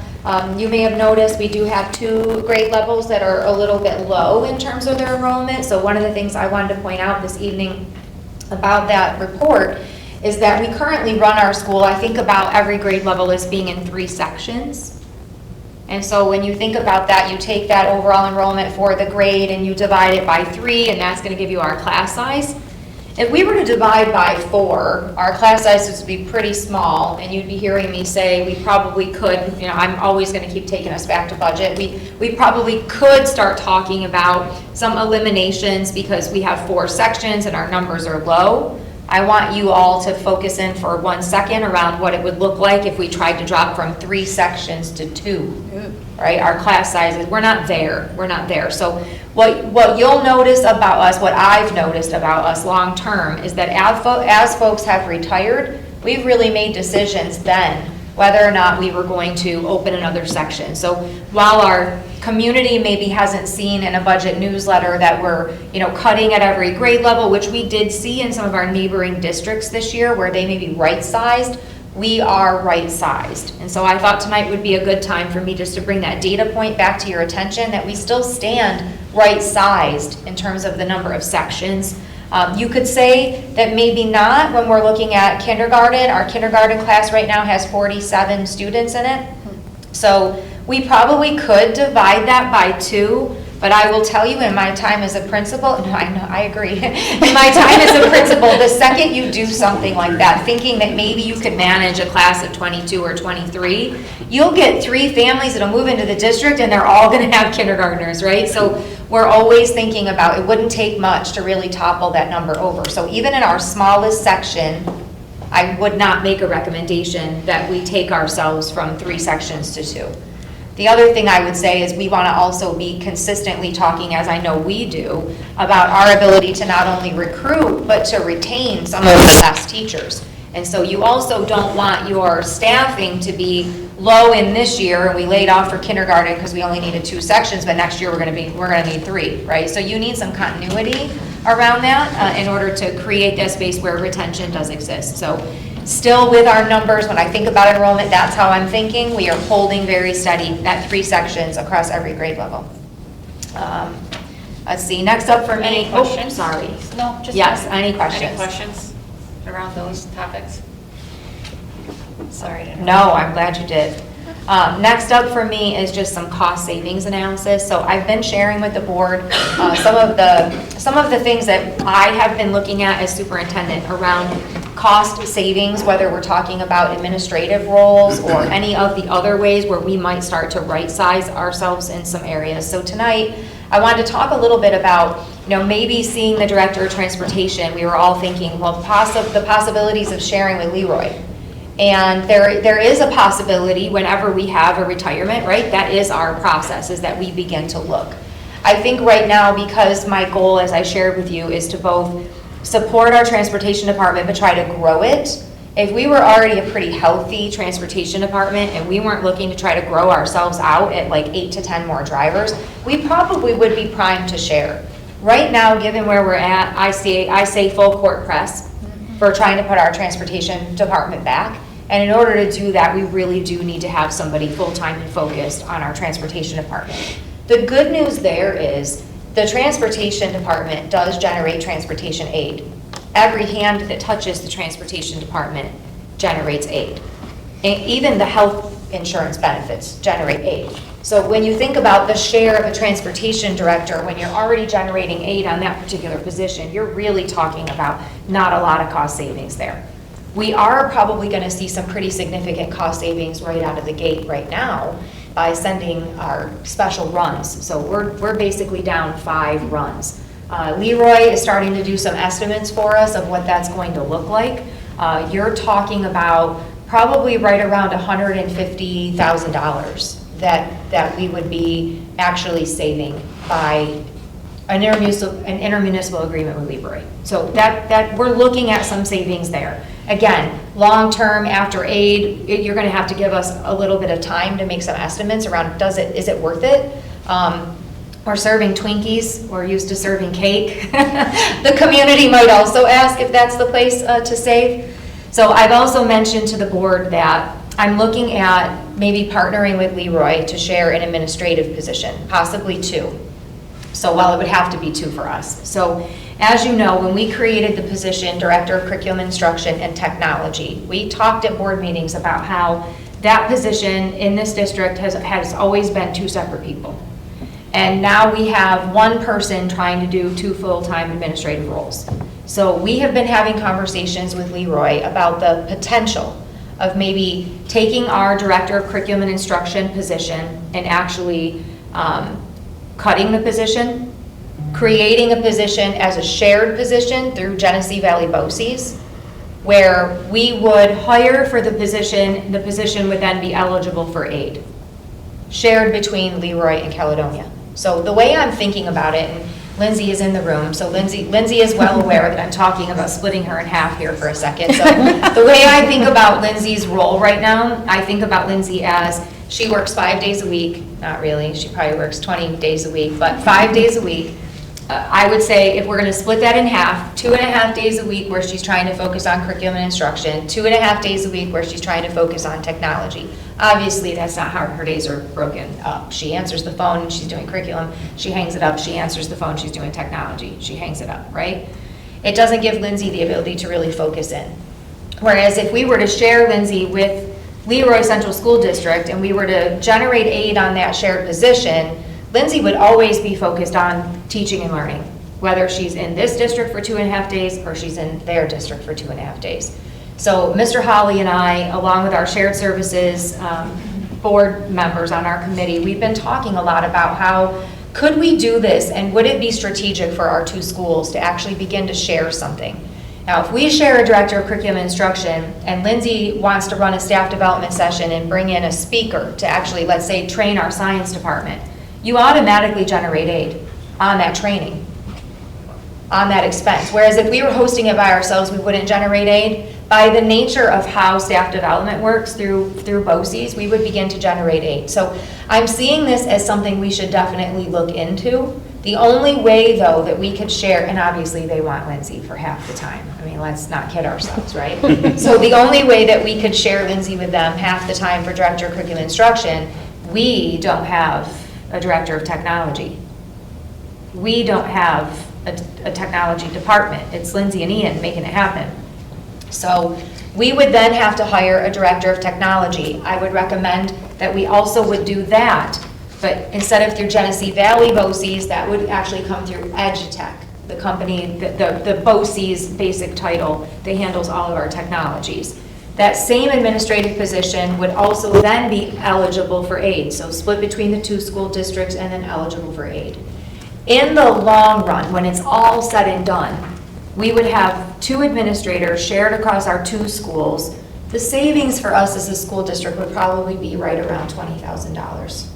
You may have noticed we do have 2 grade levels that are a little bit low in terms of their enrollment. So one of the things I wanted to point out this evening about that report is that we currently run our school, I think about every grade level as being in 3 sections. And so when you think about that, you take that overall enrollment for the grade and you divide it by 3, and that's going to give you our class size. If we were to divide by 4, our class sizes would be pretty small, and you'd be hearing me say we probably could, I'm always going to keep taking us back to budget. We probably could start talking about some eliminations because we have 4 sections and our numbers are low. I want you all to focus in for 1 second around what it would look like if we tried to drop from 3 sections to 2, right? Our class sizes, we're not there. So what you'll notice about us, what I've noticed about us long term is that as folks have retired, we've really made decisions then whether or not we were going to open another section. So while our community maybe hasn't seen in a budget newsletter that we're cutting at every grade level, which we did see in some of our neighboring districts this year where they may be right-sized, we are right-sized. And so I thought tonight would be a good time for me just to bring that data point back to your attention that we still stand right-sized in terms of the number of sections. You could say that maybe not when we're looking at kindergarten. Our kindergarten class right now has 47 students in it. So we probably could divide that by 2, but I will tell you, in my time as a principal, no, I know, I agree. In my time as a principal, the second you do something like that, thinking that maybe you could manage a class of 22 or 23, you'll get 3 families that'll move into the district and they're all gonna have kindergartners, right? So we're always thinking about, it wouldn't take much to really topple that number over. So even in our smallest section, I would not make a recommendation that we take ourselves from 3 sections to 2. The other thing I would say is we want to also be consistently talking, as I know we do, about our ability to not only recruit, but to retain some of the best teachers. And so you also don't want your staffing to be low in this year, and we laid off for kindergarten because we only needed 2 sections, but next year we're going to need 3, right? So you need some continuity around that in order to create that space where retention does exist. So still with our numbers, when I think about enrollment, that's how I'm thinking. We are holding very steady at 3 sections across every grade level. Let's see, next up for me. Any questions? Oh, sorry. No, just. Yes, any questions? Any questions around those topics? Sorry to interrupt. No, I'm glad you did. Next up for me is just some cost savings analysis. So I've been sharing with the board some of the things that I have been looking at as superintendent around cost savings, whether we're talking about administrative roles or any of the other ways where we might start to right-size ourselves in some areas. So tonight, I wanted to talk a little bit about, maybe seeing the director of transportation. We were all thinking, well, the possibilities of sharing with Leroy. And there is a possibility whenever we have a retirement, right? That is our process, is that we begin to look. I think right now, because my goal, as I shared with you, is to both support our transportation department but try to grow it. If we were already a pretty healthy transportation department and we weren't looking to try to grow ourselves out at like 8 to 10 more drivers, we probably would be primed to share. Right now, given where we're at, I say full court press for trying to put our transportation department back. And in order to do that, we really do need to have somebody full-time and focused on our transportation department. The good news there is the transportation department does generate transportation aid. Every hand that touches the transportation department generates aid. And even the health insurance benefits generate aid. So when you think about the share of a transportation director, when you're already generating aid on that particular position, you're really talking about not a lot of cost savings there. We are probably going to see some pretty significant cost savings right out of the gate right now by sending our special runs. So we're basically down 5 runs. Leroy is starting to do some estimates for us of what that's going to look like. You're talking about probably right around $150,000 that we would be actually saving by an intermunicipal agreement with Leroy. So that we're looking at some savings there. Again, long-term after aid, you're going to have to give us a little bit of time to make some estimates around is it worth it? We're serving Twinkies, we're used to serving cake. The community might also ask if that's the place to save. So I've also mentioned to the board that I'm looking at maybe partnering with Leroy to share an administrative position, possibly 2. So, well, it would have to be 2 for us. So, as you know, when we created the position Director of Curriculum Instruction and Technology, we talked at board meetings about how that position in this district has always been 2 separate people. And now we have 1 person trying to do 2 full-time administrative roles. So we have been having conversations with Leroy about the potential of maybe taking our Director of Curriculum and Instruction position and actually cutting the position, creating a position as a shared position through Genesee Valley BOCES, where we would hire for the position would then be eligible for aid, shared between Leroy and Caledonia. So the way I'm thinking about it, and Lindsay is in the room, so Lindsay is well aware that I'm talking about splitting her in half here for a second. So the way I think about Lindsay's role right now, I think about Lindsay as she works 5 days a week. Not really, she probably works 20 days a week, but 5 days a week. I would say if we're going to split that in half, 2.5 days a week where she's trying to focus on curriculum and instruction, 2.5 days a week where she's trying to focus on technology. Obviously, that's not how her days are broken up. She answers the phone and she's doing curriculum. She hangs it up. She answers the phone. She's doing technology. She hangs it up, right? it doesn't give Lindsay the ability to really focus in. Whereas if we were to share Lindsay with Leroy Central School District and we were to generate aid on that shared position, Lindsay would always be focused on teaching and learning, whether she's in this district for 2.5 days or she's in their district for 2.5 days. So Mr. Holly and I, along with our shared services board members on our committee, we've been talking a lot about how could we do this and would it be strategic for our two schools to actually begin to share something? Now, if we share a director of curriculum instruction and Lindsay wants to run a staff development session and bring in a speaker to actually, let's say, train our science department, you automatically generate aid on that training, on that expense. Whereas if we were hosting it by ourselves, we wouldn't generate aid. By the nature of how staff development works through BOCES, we would begin to generate aid. So I'm seeing this as something we should definitely look into. The only way, though, that we could share, and obviously they want Lindsay for half the time. I mean, let's not kid ourselves, right? So the only way that we could share Lindsay with them half the time for director of curriculum instruction, we don't have a director of technology. We don't have a technology department. It's Lindsay and Ian making it happen. So we would then have to hire a director of technology. I would recommend that we also would do that, but instead of through Genesee Valley BOCES, that would actually come through EduTech, the company, the BOCES basic title that handles all of our technologies. That same administrative position would also then be eligible for aid, so split between the two school districts and then eligible for aid. In the long run, when it's all said and done, we would have 2 administrators shared across our 2 schools. The savings for us as a school district would probably be right around $20,000.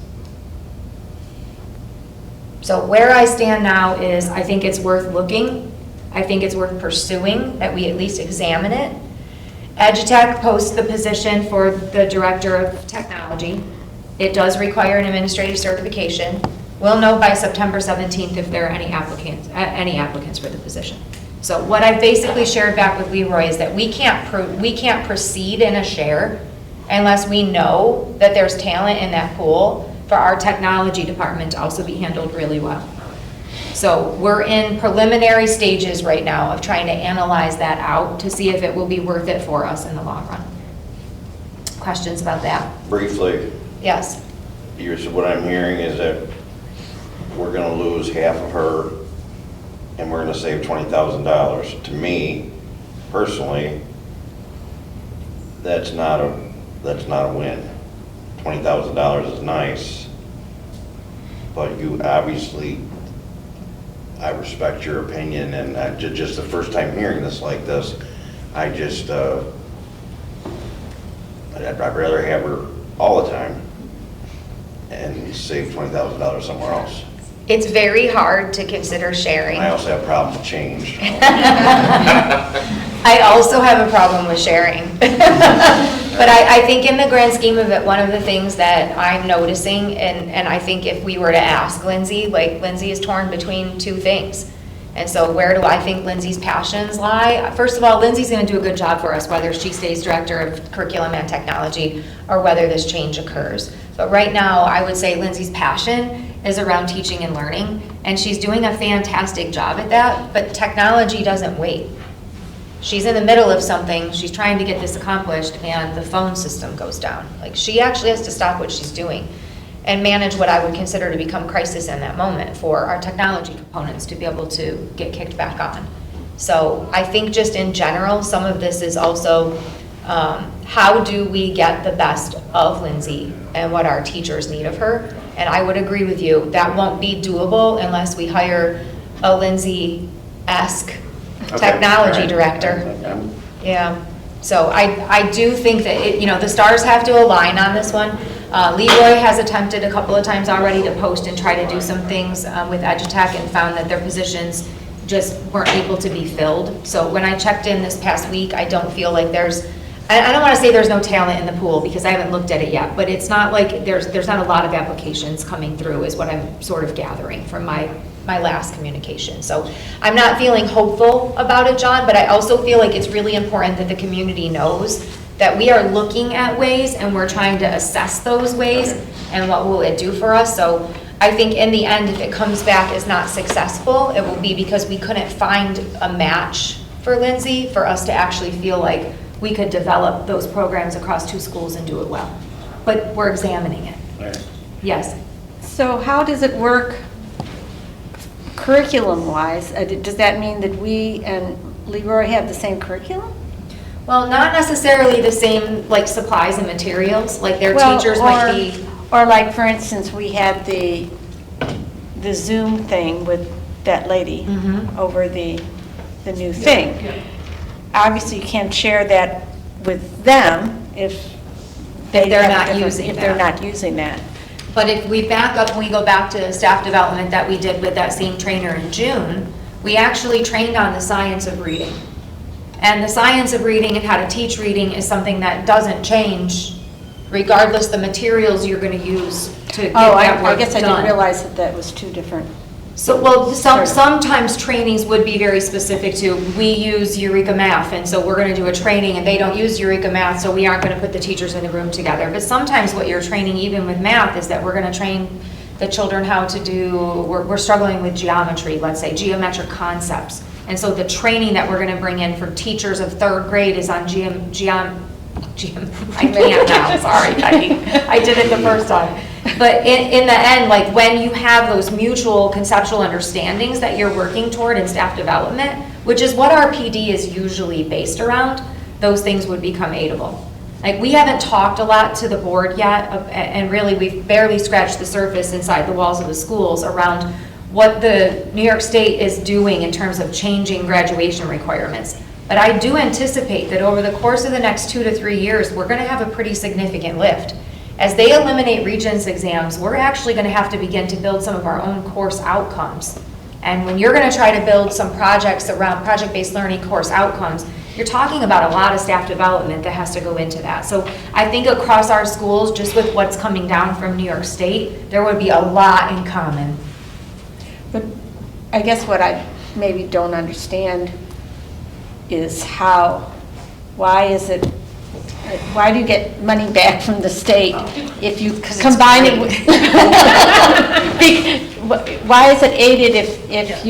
So where I stand now is I think it's worth looking. I think it's worth pursuing, that we at least examine it. EduTech posts the position for the director of technology. It does require an administrative certification. We'll know by September 17th if there are any applicants for the position. So what I've basically shared back with Leroy is that we can't proceed in a share unless we know that there's talent in that pool for our technology department to also be handled really well. So we're in preliminary stages right now of trying to analyze that out to see if it will be worth it for us in the long run. Questions about that? Briefly, Yes. what I'm hearing is that we're gonna lose half of her and we're gonna save $20,000. To me, personally, that's not a win. $20,000 is nice, but you obviously, I respect your opinion, and just the first time hearing this like this, I'd rather have her all the time and save $20,000 somewhere else. It's very hard to consider sharing. I also have a problem with change. I also have a problem with sharing. But I think in the grand scheme of it, one of the things that I'm noticing, and I think if we were to ask Lindsay, like Lindsay is torn between 2 things. And so where do I think Lindsay's passions lie? First of all, Lindsay's going to do a good job for us, whether she stays director of curriculum and technology or whether this change occurs. But right now, I would say Lindsay's passion is around teaching and learning, and she's doing a fantastic job at that, but technology doesn't wait. She's in the middle of something, she's trying to get this accomplished, and the phone system goes down. Like, she actually has to stop what she's doing and manage what I would consider to become crisis in that moment for our technology components to be able to get kicked back on. So I think just in general, some of this is also how do we get the best of Lindsay and what our teachers need of her. And I would agree with you, that won't be doable unless we hire a Lindsay-esque technology director. Yeah, so I do think that, the stars have to align on this one. Leroy has attempted a couple of times already to post and try to do some things with EduTech and found that their positions just weren't able to be filled. So when I checked in this past week, I don't feel like I don't want to say there's no talent in the pool because I haven't looked at it yet, but it's not like there's not a lot of applications coming through is what I'm sort of gathering from my last communication. So I'm not feeling hopeful about it, John, but I also feel like it's really important that the community knows that we are looking at ways and we're trying to assess those ways and what will it do for us. So I think in the end, if it comes back as not successful, it will be because we couldn't find a match for Lindsay for us to actually feel like we could develop those programs across 2 schools and do it well. But we're examining it. Yes. So how does it work curriculum-wise? Does that mean that we and Leroy have the same curriculum? Well, not necessarily the same, like, supplies and materials, like their Well, teachers might be. Or like, for instance, we had the Zoom thing with that lady over the new thing. Obviously, you can't share that with them if They're not using if they're that. not using that. But if we back up and we go back to staff development that we did with that same trainer in June, we actually trained on the science of reading. And the science of reading and how to teach reading is something that doesn't change regardless the materials you're going to use to get that work done. I guess I didn't realize that that was 2 different. So, well, sometimes trainings would be very specific to, we use Eureka Math, and so we're going to do a training, and they don't use Eureka Math, so we aren't going to put the teachers in the room together. But sometimes what you're training, even with math, is that we're going to train the children how to do, we're struggling with geometry, let's say, geometric concepts. And so the training that we're going to bring in for teachers of 3rd grade is on I can't now, sorry, I did it the first time. But in the end, like, when you have those mutual conceptual understandings that you're working toward in staff development, which is what our PD is usually based around, those things would become aidable. Like, we haven't talked a lot to the board yet, and really we've barely scratched the surface inside the walls of the schools around what the New York State is doing in terms of changing graduation requirements. But I do anticipate that over the course of the next 2 to 3 years, we're going to have a pretty significant lift. As they eliminate Regents exams, we're actually going to have to begin to build some of our own course outcomes. And when you're going to try to build some projects around project-based learning course outcomes, you're talking about a lot of staff development that has to go into that. So I think across our schools, just with what's coming down from New York State, there would be a lot in common. But I guess what I maybe don't understand is why do you get money back from the state if you combine it with? Why is it aided if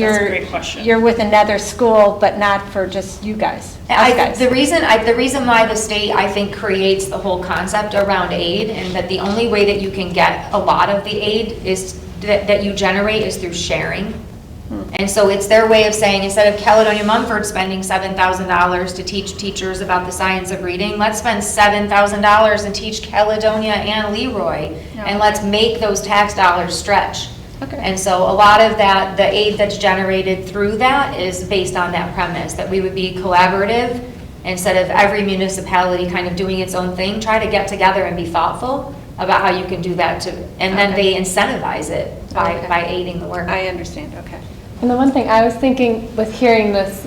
you're with another school, but not for just you guys? The reason why the state, I think, creates the whole concept around aid, and that the only way that you can get a lot of the aid is that you generate is through sharing. And so it's their way of saying, instead of Caledonia Mumford spending $7,000 to teach teachers about the science of reading, let's spend $7,000 and teach Caledonia and Leroy, and let's make those tax dollars stretch. Okay. And so a lot of that, the aid that's generated through that is based on that premise, that we would be collaborative, instead of every municipality kind of doing its own thing, try to get together and be thoughtful about how you can do that too. And then they incentivize it by aiding the work. I understand, okay. And the one thing I was thinking with hearing this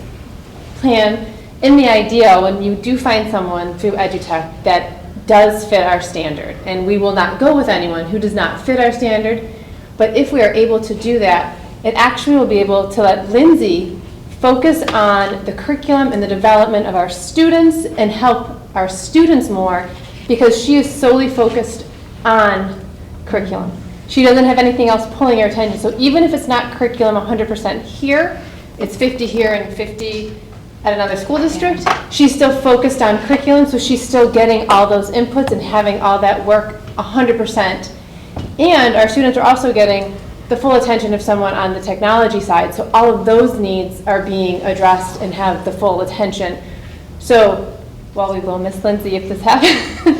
plan, in the idea, when you do find someone through EduTech that does fit our standard, and we will not go with anyone who does not fit our standard, but if we are able to do that, it actually will be able to let Lindsay focus on the curriculum and the development of our students and help our students more, because she is solely focused on curriculum. She doesn't have anything else pulling her attention. So even if it's not curriculum 100% here, it's 50 here and 50 at another school district, she's still focused on curriculum, so she's still getting all those inputs and having all that work 100%. And our students are also getting the full attention of someone on the technology side, so all of those needs are being addressed and have the full attention. So while we will miss Lindsay if this happens,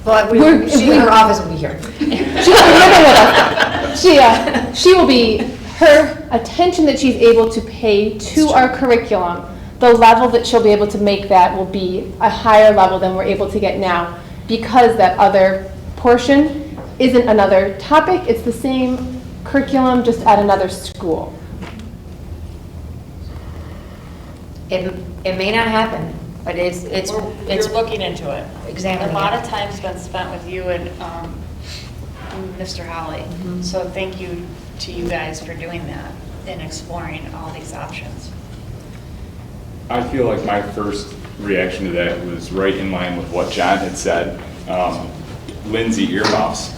But her office will be here. She will be living with us. She will be, her attention that she's able to pay to our curriculum, the level that she'll be able to make that will be a higher level than we're able to get now, because that other portion isn't another topic, it's the same curriculum, just at another school. It may not happen, but it's You're looking into it. examining A lot it. of time's been spent with you and Mr. Holly. So thank you to you guys for doing that and exploring all these options. I feel like my first reaction to that was right in line with what John had said. Lindsay earmuffs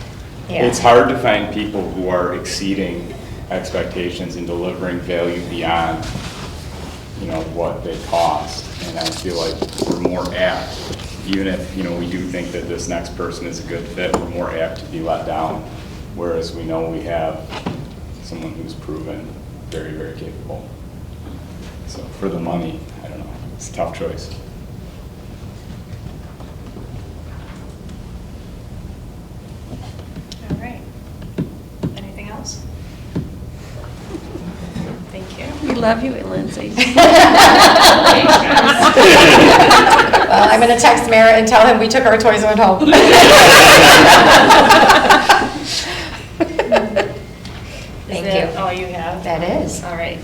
Yeah. It's hard to find people who are exceeding expectations and delivering value beyond, what they cost. And I feel like we're more apt, even if, we do think that this next person is a good fit, we're more apt to be let down. Whereas we know we have someone who's proven very, very capable. So for the money, I don't know, it's a tough choice. All right. Anything else? Thank you. We love you, Lindsay. Well, I'm gonna text Merritt and tell him we took our toys and went home. Thank Is that you. all you have? That is. All right.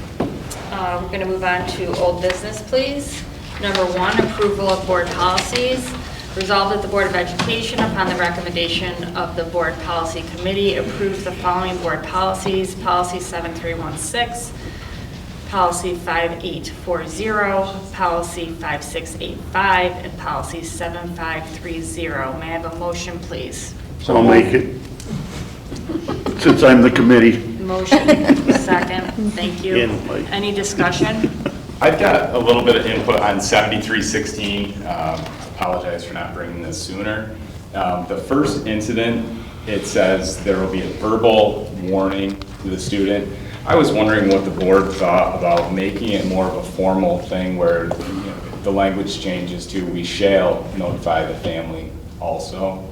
We're going to move on to old business, please. Number 1, approval of board policies. Resolved that the Board of Education, upon the recommendation of the Board Policy Committee, approves the following board policies: Policy 7316, Policy 5840, Policy 5685, and Policy 7530. May I have a motion, please? I'll make it, since I'm the committee. Motion, second, thank you. And Mike. Any discussion? I've got a little bit of input on 7316. Apologize for not bringing this sooner. The first incident, it says there will be a verbal warning to the student. I was wondering what the board thought about making it more of a formal thing where the language changes to "we shall notify the family" also.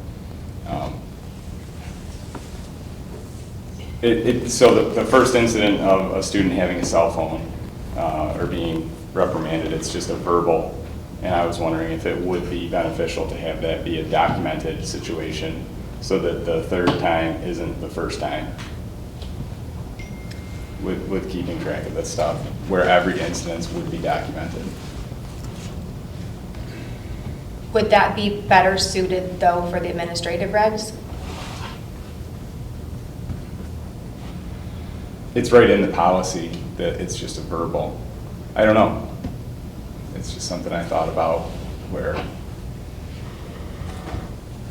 So the first incident of a student having a cell phone or being reprimanded, it's just a verbal. And I was wondering if it would be beneficial to have that be a documented situation so that the third time isn't the first time. With keeping track of that stuff, where every incident would be documented. Would that be better suited, though, for the administrative regs? It's right in the policy that it's just a verbal. I don't know. It's just something I thought about where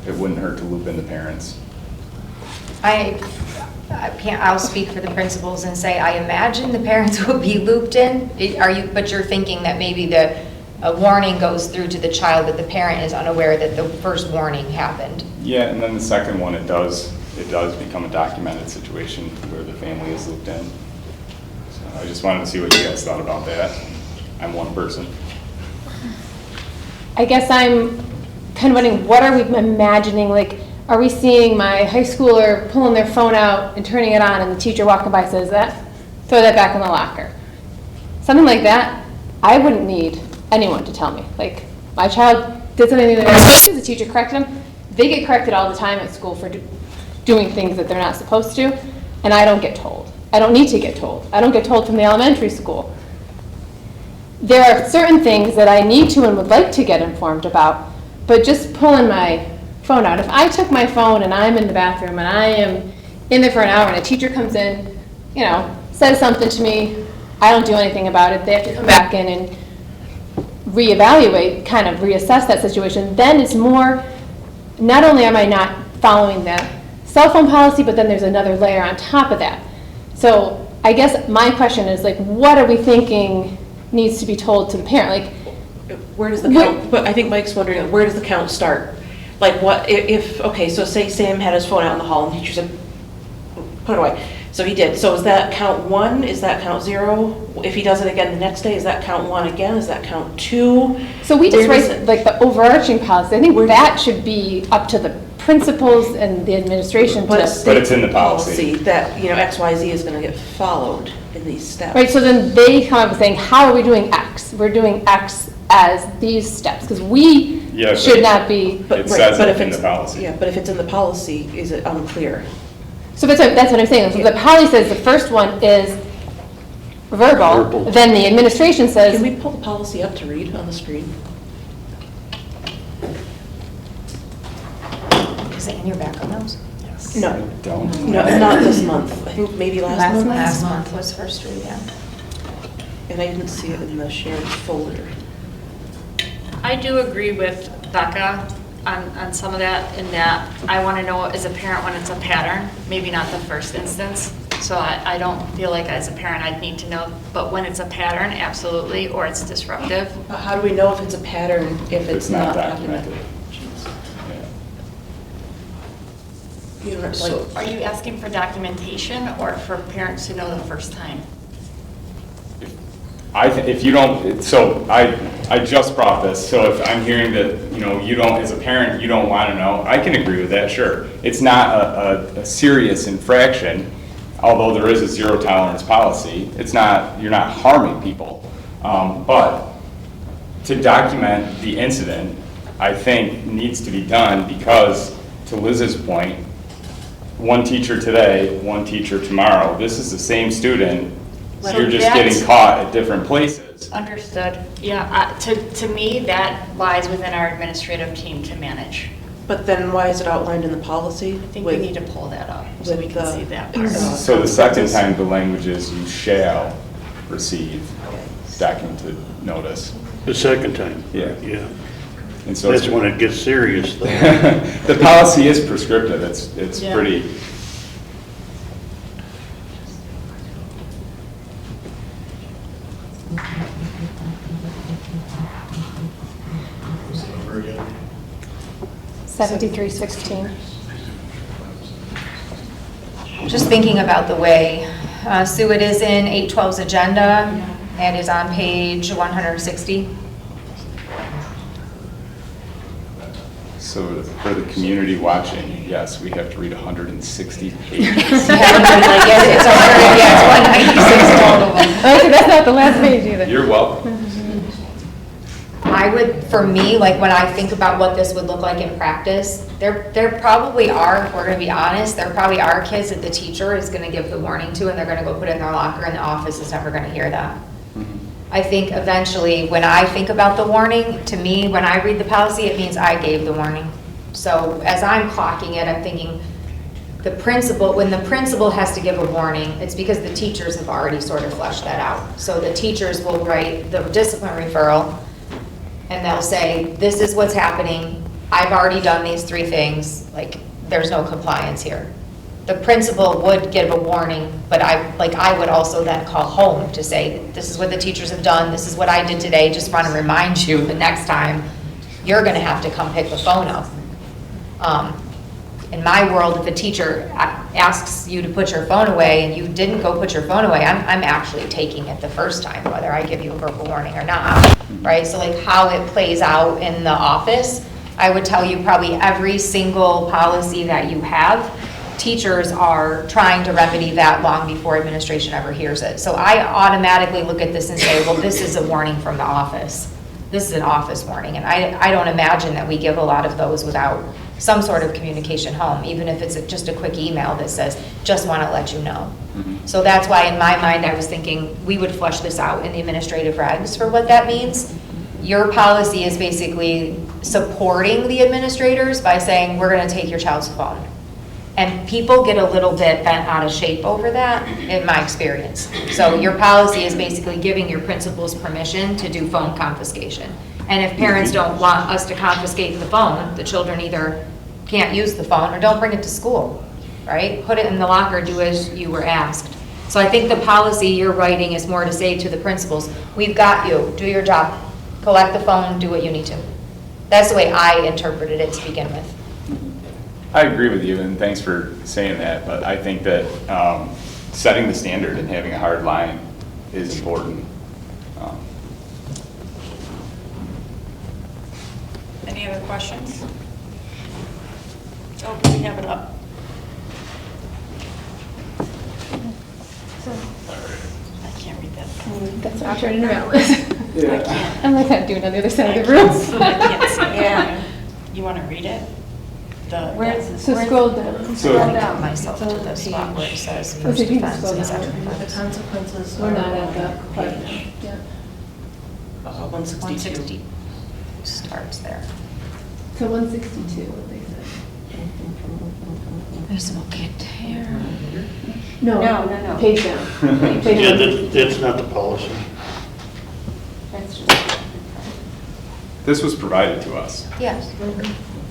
it wouldn't hurt to loop in the parents. I'll speak for the principals and say, I imagine the parents will be looped in. But you're thinking that maybe a warning goes through to the child, that the parent is unaware that the first warning happened. Yeah, and then the second one, it does become a documented situation where the family is looped in. So I just wanted to see what you guys thought about that. I'm one person. I guess I'm kind of wondering, what are we imagining? Like, are we seeing my high schooler pulling their phone out and turning it on and the teacher walking by says that? Throw that back in the locker. Something like that, I wouldn't need anyone to tell me. Like, my child did something the other day, the teacher corrected them. They get corrected all the time at school for doing things that they're not supposed to, and I don't get told. I don't need to get told. I don't get told from the elementary school. There are certain things that I need to and would like to get informed about, but just pulling my phone out. If I took my phone and I'm in the bathroom and I am in there for an hour and a teacher comes in, says something to me, I don't do anything about it, they have to come back in and reevaluate, kind of reassess that situation, then it's more, not only am I not following the cell phone policy, but then there's another layer on top of that. So I guess my question is, like, what are we thinking needs to be told to the parent? Like, where does the count, but I think Mike's wondering, where does the count start? Like, what, okay, so say Sam had his phone out in the hall and the teacher said, put it away. So he did. So is that count 1? Is that count 0? If he does it again the next day, is that count 1 again? Is that count 2? So we just write, like, the overarching policy. I think that should be up to the principals and the administration. But it's in the policy. That, X, Y, Z is going to get followed in these steps. Right, so then they come up with saying, how are we doing X? We're doing X as these steps, because we should not be. It says it in the policy. Yeah, but if it's in the policy, is it unclear? So that's what I'm saying. So the policy says the first one is verbal. Then the administration says. Can we pull the policy up to read on the screen? Is it in your back on those? Yes. No. Don't. No, not this month. I think maybe last month. Last month was first read, yeah. And I didn't see it in the shared folder. I do agree with Becca on some of that, in that I want to know as a parent when it's a pattern, maybe not the first instance. So I don't feel like as a parent I'd need to know, but when it's a pattern, absolutely, or it's disruptive. But how do we know if it's a pattern if it's not documented? You know, like, Are you asking for documentation or for parents to know the first time? If you don't, so I just brought this, so if I'm hearing that, you don't, as a parent, you don't want to know, I can agree with that, sure. It's not a serious infraction, although there is a zero tolerance policy. It's not, you're not harming people. But to document the incident, I think needs to be done because, to Liz's point, one teacher today, one teacher tomorrow. This is the same student. So You're just that's- getting caught at different places. Understood. Yeah, to me, that lies within our administrative team to manage. but then why is it outlined in the policy? I think we need to pull that up so we can see that part. So the second time, the language is you shall receive documented notice. The second time? Yeah. Yeah. And so That's when it gets serious, though. the policy is prescriptive. It's Yeah. pretty. Over again. 7316. Just thinking about the way, Sue, it is in 812's agenda, and is on page 160. So for the community watching, yes, we have to read 160 pages. Everybody like, yes, it's over, yeah, it's 196 total. Okay, that's not the last page either. You're welcome. I would, for me, like when I think about what this would look like in practice, there probably are, if we're gonna be honest, there probably are kids that the teacher is gonna give the warning to and they're gonna go put it in their locker and the office is never gonna hear that. I think eventually, when I think about the warning, to me, when I read the policy, it means I gave the warning. So as I'm clocking it, I'm thinking, the principal, when the principal has to give a warning, it's because the teachers have already sort of fleshed that out. So the teachers will write the discipline referral, and they'll say, this is what's happening, I've already done these 3 things, like, there's no compliance here. The principal would give a warning, but I would also then call home to say, this is what the teachers have done, this is what I did today, just want to remind you, the next time, you're going to have to come pick the phone up. In my world, if a teacher asks you to put your phone away and you didn't go put your phone away, I'm actually taking it the first time, whether I give you a verbal warning or not, right? So like how it plays out in the office, I would tell you probably every single policy that you have, teachers are trying to remedy that long before administration ever hears it. So I automatically look at this and say, well, this is a warning from the office. This is an office warning, and I don't imagine that we give a lot of those without some sort of communication home, even if it's just a quick email that says, just want to let you know. So that's why in my mind, I was thinking we would flush this out in the administrative regs for what that means. Your policy is basically supporting the administrators by saying, we're going to take your child's phone. And people get a little bit bent out of shape over that, in my experience. So your policy is basically giving your principals permission to do phone confiscation. And if parents don't want us to confiscate the phone, the children either can't use the phone or don't bring it to school, right? Put it in the locker, do as you were asked. So I think the policy you're writing is more to say to the principals, we've got you, do your job, collect the phone, do what you need to. That's the way I interpreted it to begin with. I agree with you, and thanks for saying that, but I think that setting the standard and having a hard line is important. Any other questions? Oh, do we have it up? I can't read that. That's what I'm turning around with. Yeah. I'm like that dude on the other side of the room. I can't see it. Yeah. You want to read it? So scroll down. So- I put myself to the spot where it says Oh, first so you can offense scroll is down. every The offense. consequences We're are not on at the part, page yeah. 162. 160 starts there. So 162, what they said. There's a kid here. No, page down. Page Yeah, down. that's not the policy. That's just. This was provided to us. Yes.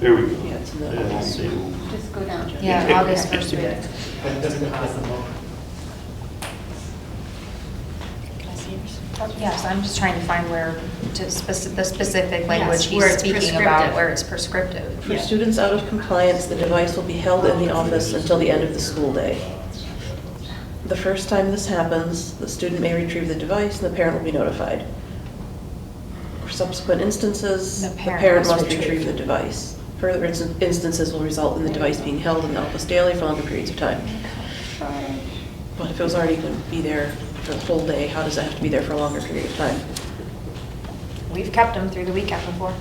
There we go. Yeah, it's in the- Yeah, I see. Just go down. Yeah, August 1st week. Yes, I'm just trying to find where, the specific language Yes, where he's it's speaking about, prescriptive. where it's prescriptive. For students out of compliance, the device will be held in the office until the end of the school day. The first time this happens, the student may retrieve the device and the parent will be notified. For subsequent instances, The the parent parent must must retrieve the device. Further instances will result in the device being held in the office daily for longer periods of time. But if it was already going to be there for the whole day, how does it have to be there for a longer period of time? We've kept them through the weekend before.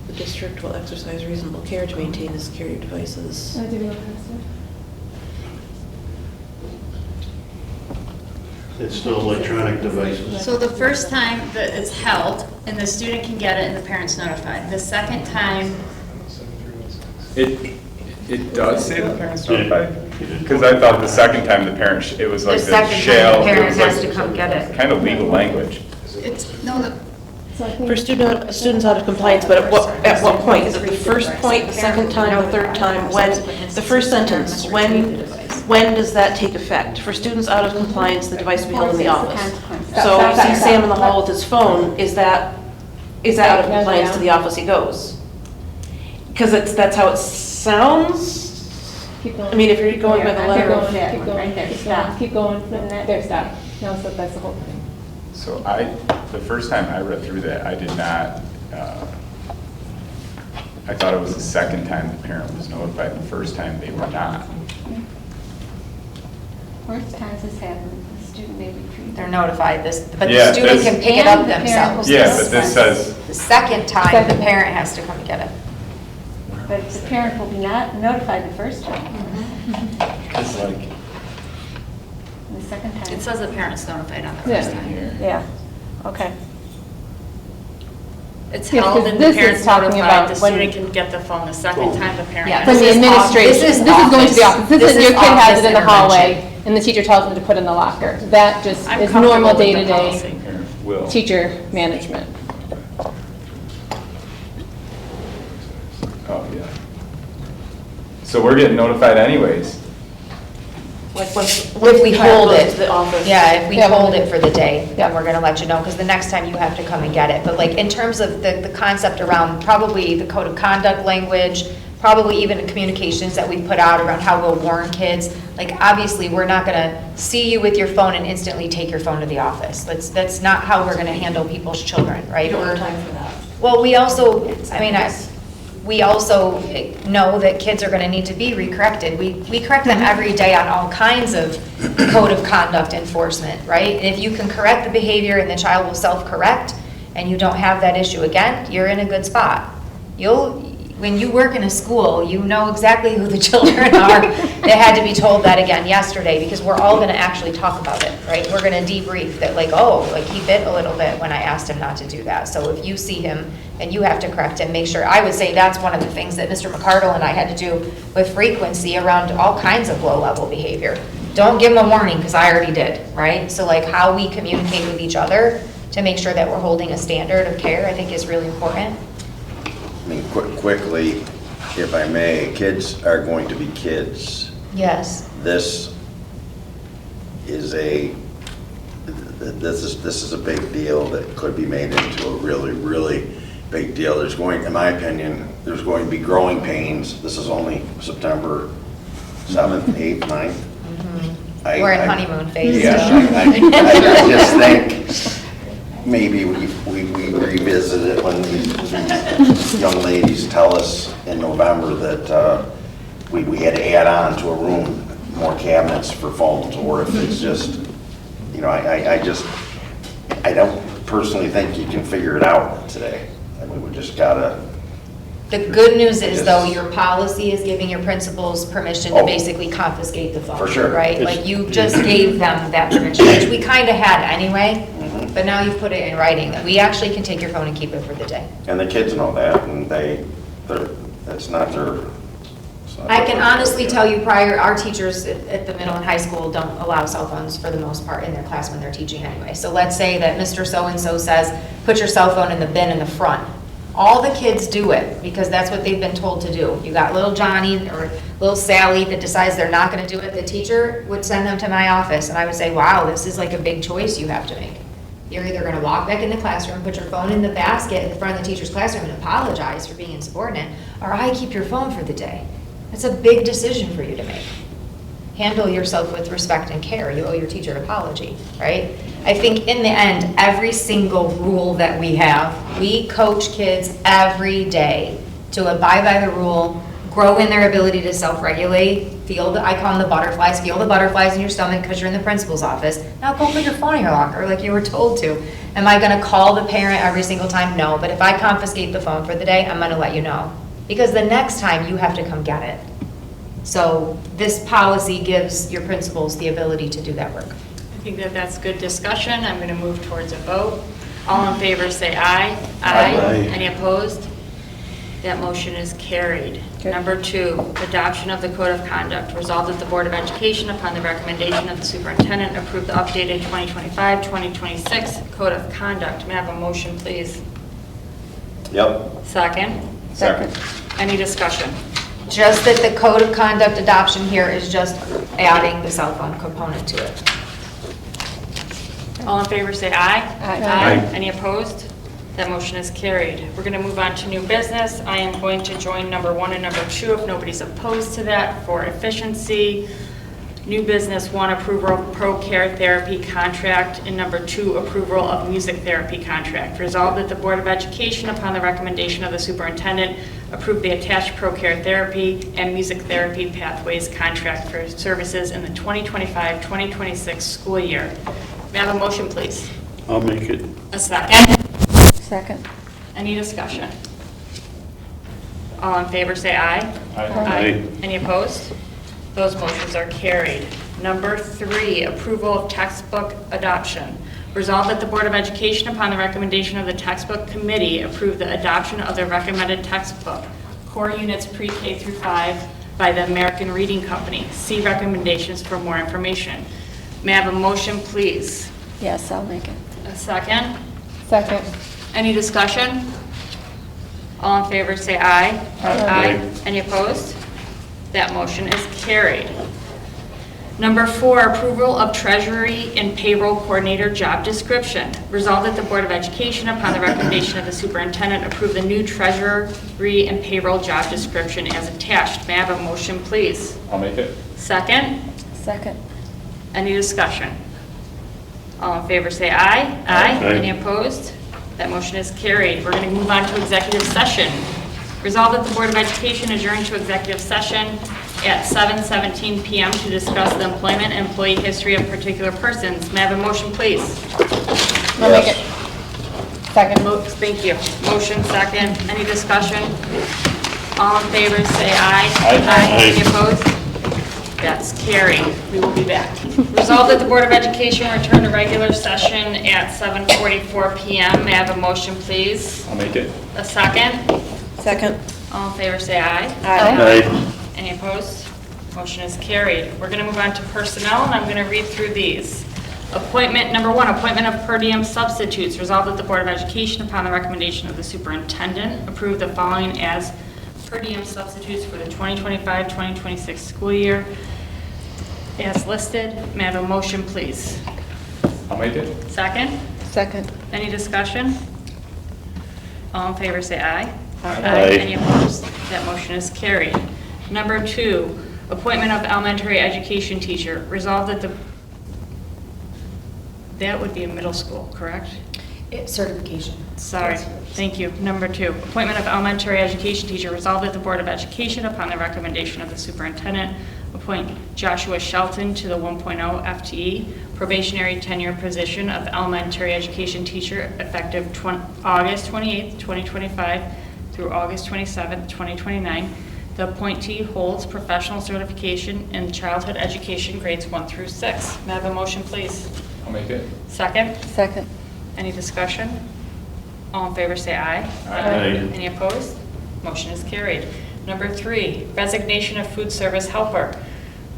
The district will exercise reasonable care to maintain the security of devices. Did we go past it? It's still electronic devices. So the first time that it's held, and the student can get it and the parent's notified. The second time, It does say the parent's notified? Because I thought the second time the parent, it was like The the second time shall. the parent it was has like to come get it. Kind of legal language. it's, no, the, So I think- For students out of compliance, but at what point? Is it the first point, the second time, the third time? When, the first sentence, when does that take effect? For students out of compliance, the device will be held in the office. So if you see Sam in the hall with his phone, is that out of compliance to the office he goes? Because that's how it sounds? Keep going. I mean, if you're going by the Keep letter going, of... keep going, keep going, there, stop. No, so that's the whole thing. So the first time I read through that, I did not, I thought it was the second time the parent was notified, the first time they were not. worst times this happens, the student may retrieve. They're notified, but Yeah, the student this- can pick it up And the parent themselves. will- Yeah, but this says, The second time, the parent has to come get it. But the parent will be not notified the first time. it's like, The second time. It says the parent's notified on the Yeah. first time. Yeah, okay. It's Yeah, held because and the this is parent's talking notified, about the when- student can get the phone the second time the parent. Yeah, has From it. the This is administration, this this is is going to the office. office. This This is, is your kid has office it in the hallway, intervention. and the teacher tells them to put it in the locker. That just I'm is comfortable normal with the day-to-day policy. parent will. teacher management. Oh, yeah. So we're getting notified anyways. Like once If we the parent hold goes it. to the office. Yeah, if we Yeah. hold it for the day, then we're gonna let you know, because the next time you have to come and get it. But like, in terms of the concept around probably the code of conduct language, probably even the communications that we put out around how we'll warn kids, like, obviously, we're not gonna see you with your phone and instantly take your phone to the office. That's not how we're gonna handle people's children, right? You don't have We're- time for that. Well, we also, we also know that kids are going to need to be re-corrected. We correct them every day on all kinds of code of conduct enforcement, right? And if you can correct the behavior and the child will self-correct, and you don't have that issue again, you're in a good spot. When you work in a school, you know exactly who the children are that had to be told that again yesterday, because we're all going to actually talk about it, right? We're going to debrief that, like, oh, like, he bit a little bit when I asked him not to do that. So if you see him and you have to correct him, make sure, I would say that's one of the things that Mr. McCardle and I had to do with frequency around all kinds of low-level behavior. Don't give him a warning, because I already did, right? So like, how we communicate with each other to make sure that we're holding a standard of care, I think is really important. I mean, quickly, if I may, kids are going to be kids. Yes. This is a big deal that could be made into a really, really big deal. There's going, in my opinion, there's going to be growing pains. This is only September 7th, 8th, 9th. We're in honeymoon phase Yeah, still. I just think maybe we revisit it when these young ladies tell us in November that we had to add on to a room more cabinets for phones, or if it's just, you know, I don't personally think you can figure it out today. I mean, we just gotta. The good news is, though, your policy is giving your principals permission to Oh. basically confiscate the phone. For sure. Right? It's- Like, you just gave them that permission, which we kind of had anyway, Mhm. but now you've put it in writing, that we actually can take your phone and keep it for the day. And the kids know that, and it's not their. it's not I their can first honestly rodeo. tell you, our teachers at the middle and high school don't allow cell phones for the most part in their class when they're teaching anyway. So let's say that Mr. So-and-so says, put your cell phone in the bin in the front. All the kids do it because that's what they've been told to do. You got little Johnny or little Sally that decides they're not gonna do it. The teacher would send them to my office and I would say, wow, this is like a big choice you have to make. You're either gonna walk back in the classroom, put your phone in the basket in the front of the teacher's classroom and apologize for being insubordinate, or I keep your phone for the day. It's a big decision for you to make. Handle yourself with respect and care. You owe your teacher an apology, right? I think in the end, every single rule that we have, we coach kids every day to abide by the rule, grow in their ability to self-regulate, I call them the butterflies, feel the butterflies in your stomach because you're in the principal's office. Now go put your phone in your locker like you were told to. Am I gonna call the parent every single time? No, but if I confiscate the phone for the day, I'm gonna let you know. Because the next time you have to come get it. So this policy gives your principals the ability to do that work. I think that that's good discussion. I'm going to move towards a vote. All in favor, say aye. Aye. Any opposed? That motion is carried. Number 2, adoption of the Code of Conduct. Resolved that the Board of Education, upon the recommendation of the superintendent, approve the updated 2025-2026 Code of Conduct. May I have a motion, please? Yep. Second. Second. Any discussion? Just that the code of conduct adoption here is just adding the cell phone component to it. All in favor, say aye. Aye. Any opposed? That motion is carried. We're going to move on to new business. I am going to join number 1 and number 2 if nobody's opposed to that for efficiency. New business, 1, approval of pro care therapy contract, and number 2, approval of music therapy contract. Resolved that the Board of Education, upon the recommendation of the superintendent, approve the attached pro care therapy and music therapy pathways contract for services in the 2025-2026 school year. May I have a motion, please? I'll make it. A second. Second. Any discussion? All in favor, say aye. Aye. Any opposed? Those motions are carried. Number 3, approval of textbook adoption. Resolved that the Board of Education, upon the recommendation of the textbook committee, approve the adoption of the recommended textbook, core units pre-K through 5, by the American Reading Company. See recommendations for more information. May I have a motion, please? Yes, I'll make it. A second. Second. Any discussion? All in favor, say aye. Aye. Any opposed? That motion is carried. Number 4, approval of Treasury and Payroll Coordinator job description. Resolved that the Board of Education, upon the recommendation of the superintendent, approve the new Treasury and Payroll job description as attached. May I have a motion, please? I'll make it. Second. Second. Any discussion? All in favor, say aye. Aye. Any opposed? That motion is carried. We're going to move on to executive session. Resolved that the Board of Education adjourn to executive session at 7:17 p.m. to discuss the employment and employee history of particular persons. May I have a motion, please? I'll make it. Second. Thank you. Motion, second. Any discussion? All in favor, say aye. Aye. Any opposed? That's carried. We will be back. Resolved that the Board of Education return to regular session at 7:44 p.m. May I have a motion, please? I'll make it. A second? Second. All in favor, say aye. Aye. Any opposed? Motion is carried. We're going to move on to personnel, and I'm going to read through these. Appointment, number 1, appointment of per diem substitutes. Resolved that the Board of Education, upon the recommendation of the superintendent, approve the following as per diem substitutes for the 2025-2026 school year as listed. May I have a motion, please? I'll make it. Second? Second. Any discussion? All in favor, say aye. Aye. Any opposed? That motion is carried. Number 2, appointment of elementary education teacher. Resolved that that would be a middle school, correct? Certification. Sorry, thank you. Number 2, appointment of elementary education teacher. Resolved that the Board of Education, upon the recommendation of the superintendent, appoint Joshua Shelton to the 1.0 FTE probationary tenure position of elementary education teacher effective August 28th, 2025 through August 27th, 2029. The appointee holds professional certification in childhood education grades 1 through 6. May I have a motion, please? I'll make it. Second? Second. Any discussion? All in favor, say aye. Aye. Any opposed? Motion is carried. Number 3, resignation of food service helper.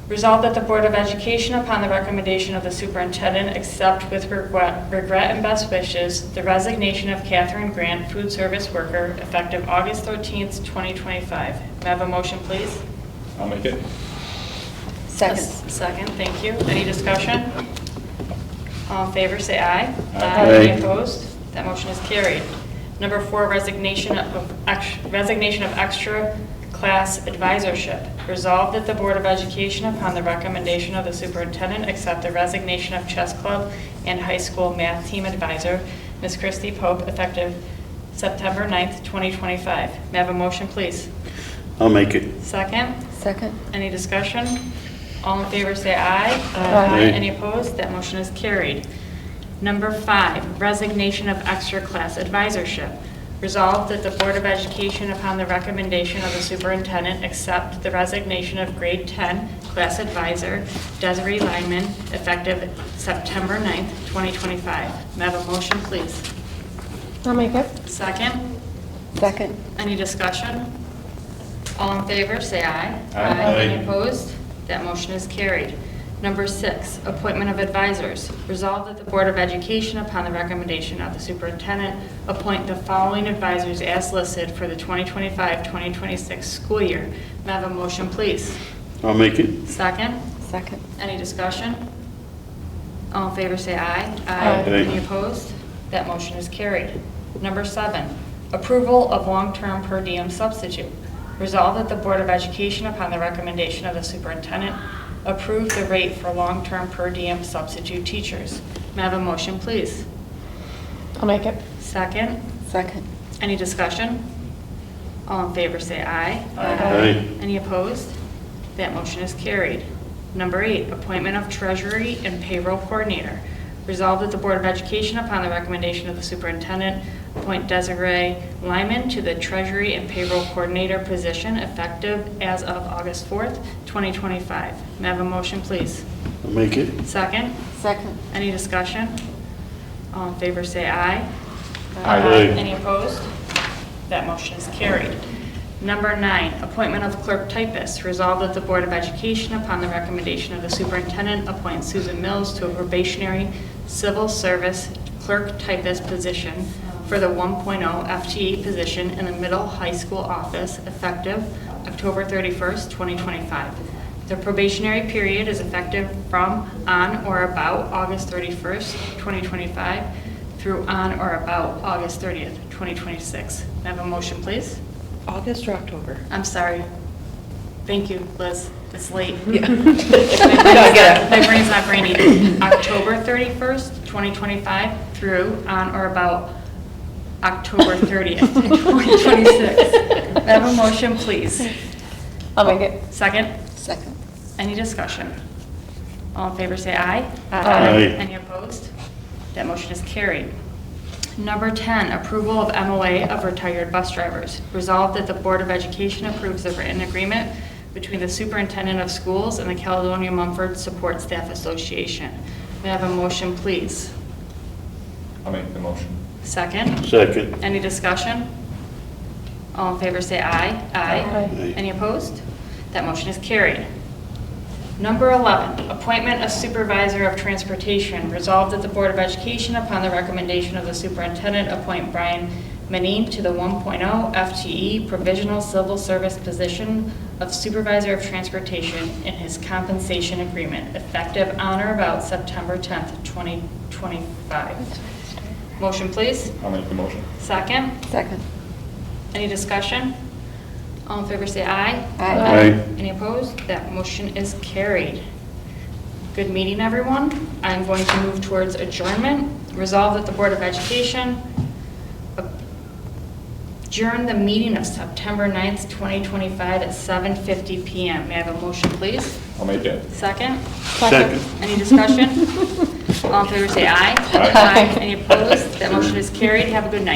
Resolved that the Board of Education, upon the recommendation of the superintendent, accept with regret and best wishes the resignation of Catherine Grant, food service worker, effective August 13th, 2025. May I have a motion, please? I'll make it. Second. Second, thank you. Any discussion? All in favor, say aye. Aye. Any opposed? That motion is carried. Number 4, resignation of extra class advisorship. Resolved that the Board of Education, upon the recommendation of the superintendent, accept the resignation of chess club and high school math team advisor, Ms. Christy Pope, effective September 9th, 2025. May I have a motion, please? I'll make it. Second? Second. Any discussion? All in favor, say aye. Aye. Any opposed? That motion is carried. Number 5, resignation of extra class advisorship. Resolved that the Board of Education, upon the recommendation of the superintendent, accept the resignation of grade 10 class advisor Desiree Lyman, effective September 9th, 2025. May I have a motion, please? I'll make it. Second? Second. Any discussion? All in favor, say aye. Aye. Any opposed? That motion is carried. Number 6, appointment of advisors. Resolved that the Board of Education, upon the recommendation of the superintendent, appoint the following advisors as listed for the 2025-2026 school year. May I have a motion, please? I'll make it. Second? Second. Any discussion? All in favor, say aye. Aye. Any opposed? That motion is carried. Number 7, approval of long-term per diem substitute. Resolved that the Board of Education, upon the recommendation of the superintendent, approve the rate for long-term per diem substitute teachers. May I have a motion, please? I'll make it. Second? Second. Any discussion? All in favor, say aye. Aye. Any opposed? That motion is carried. Number 8, appointment of treasury and payroll coordinator. Resolved that the Board of Education, upon the recommendation of the superintendent, appoint Desiree Lyman to the treasury and payroll coordinator position effective as of August 4th, 2025. May I have a motion, please? I'll make it. Second? Second. Any discussion? All in favor, say aye. Aye. Any opposed? That motion is carried. Number 9, appointment of clerk typist. Resolved that the Board of Education, upon the recommendation of the superintendent, appoint Susan Mills to a probationary civil service clerk typist position for the 1.0 FTE position in the middle high school office effective October 31st, 2025. The probationary period is effective from on or about August 31st, 2025 through on or about August 30th, 2026. May I have a motion, please? August or October? I'm sorry. Thank you, Liz. It's late. Yeah. My brain's not brainy. October 31st, 2025 through on or about October 30th, 2026. May I have a motion, please? I'll make it. Second? Second. Any discussion? All in favor, say aye. Aye. Any opposed? That motion is carried. Number 10, approval of MOA of retired bus drivers. Resolved that the Board of Education approves the written agreement between the superintendent of schools and the Caledonia Mumford Support Staff Association. May I have a motion, please? I'll make the motion. Second? Second. Any discussion? All in favor, say aye. Aye. Any opposed? That motion is carried. Number 11, appointment of supervisor of transportation. Resolved that the Board of Education, upon the recommendation of the superintendent, appoint Brian Manine to the 1.0 FTE provisional civil service position of supervisor of transportation in his compensation agreement, effective on or about September 10th, 2025. Motion, please. I'll make the motion. Second. Second. Any discussion? All in favor, say aye. Aye. Any opposed? That motion is carried. Good meeting, everyone. I'm going to move towards adjournment. Resolve that the Board of Education adjourn the meeting of September 9th, 2025 at 7:50 PM. May I have a motion, please? I'll make it. Second? Second. Any discussion? All in favor, say aye. Aye. Any opposed? That motion is carried. Have a good night.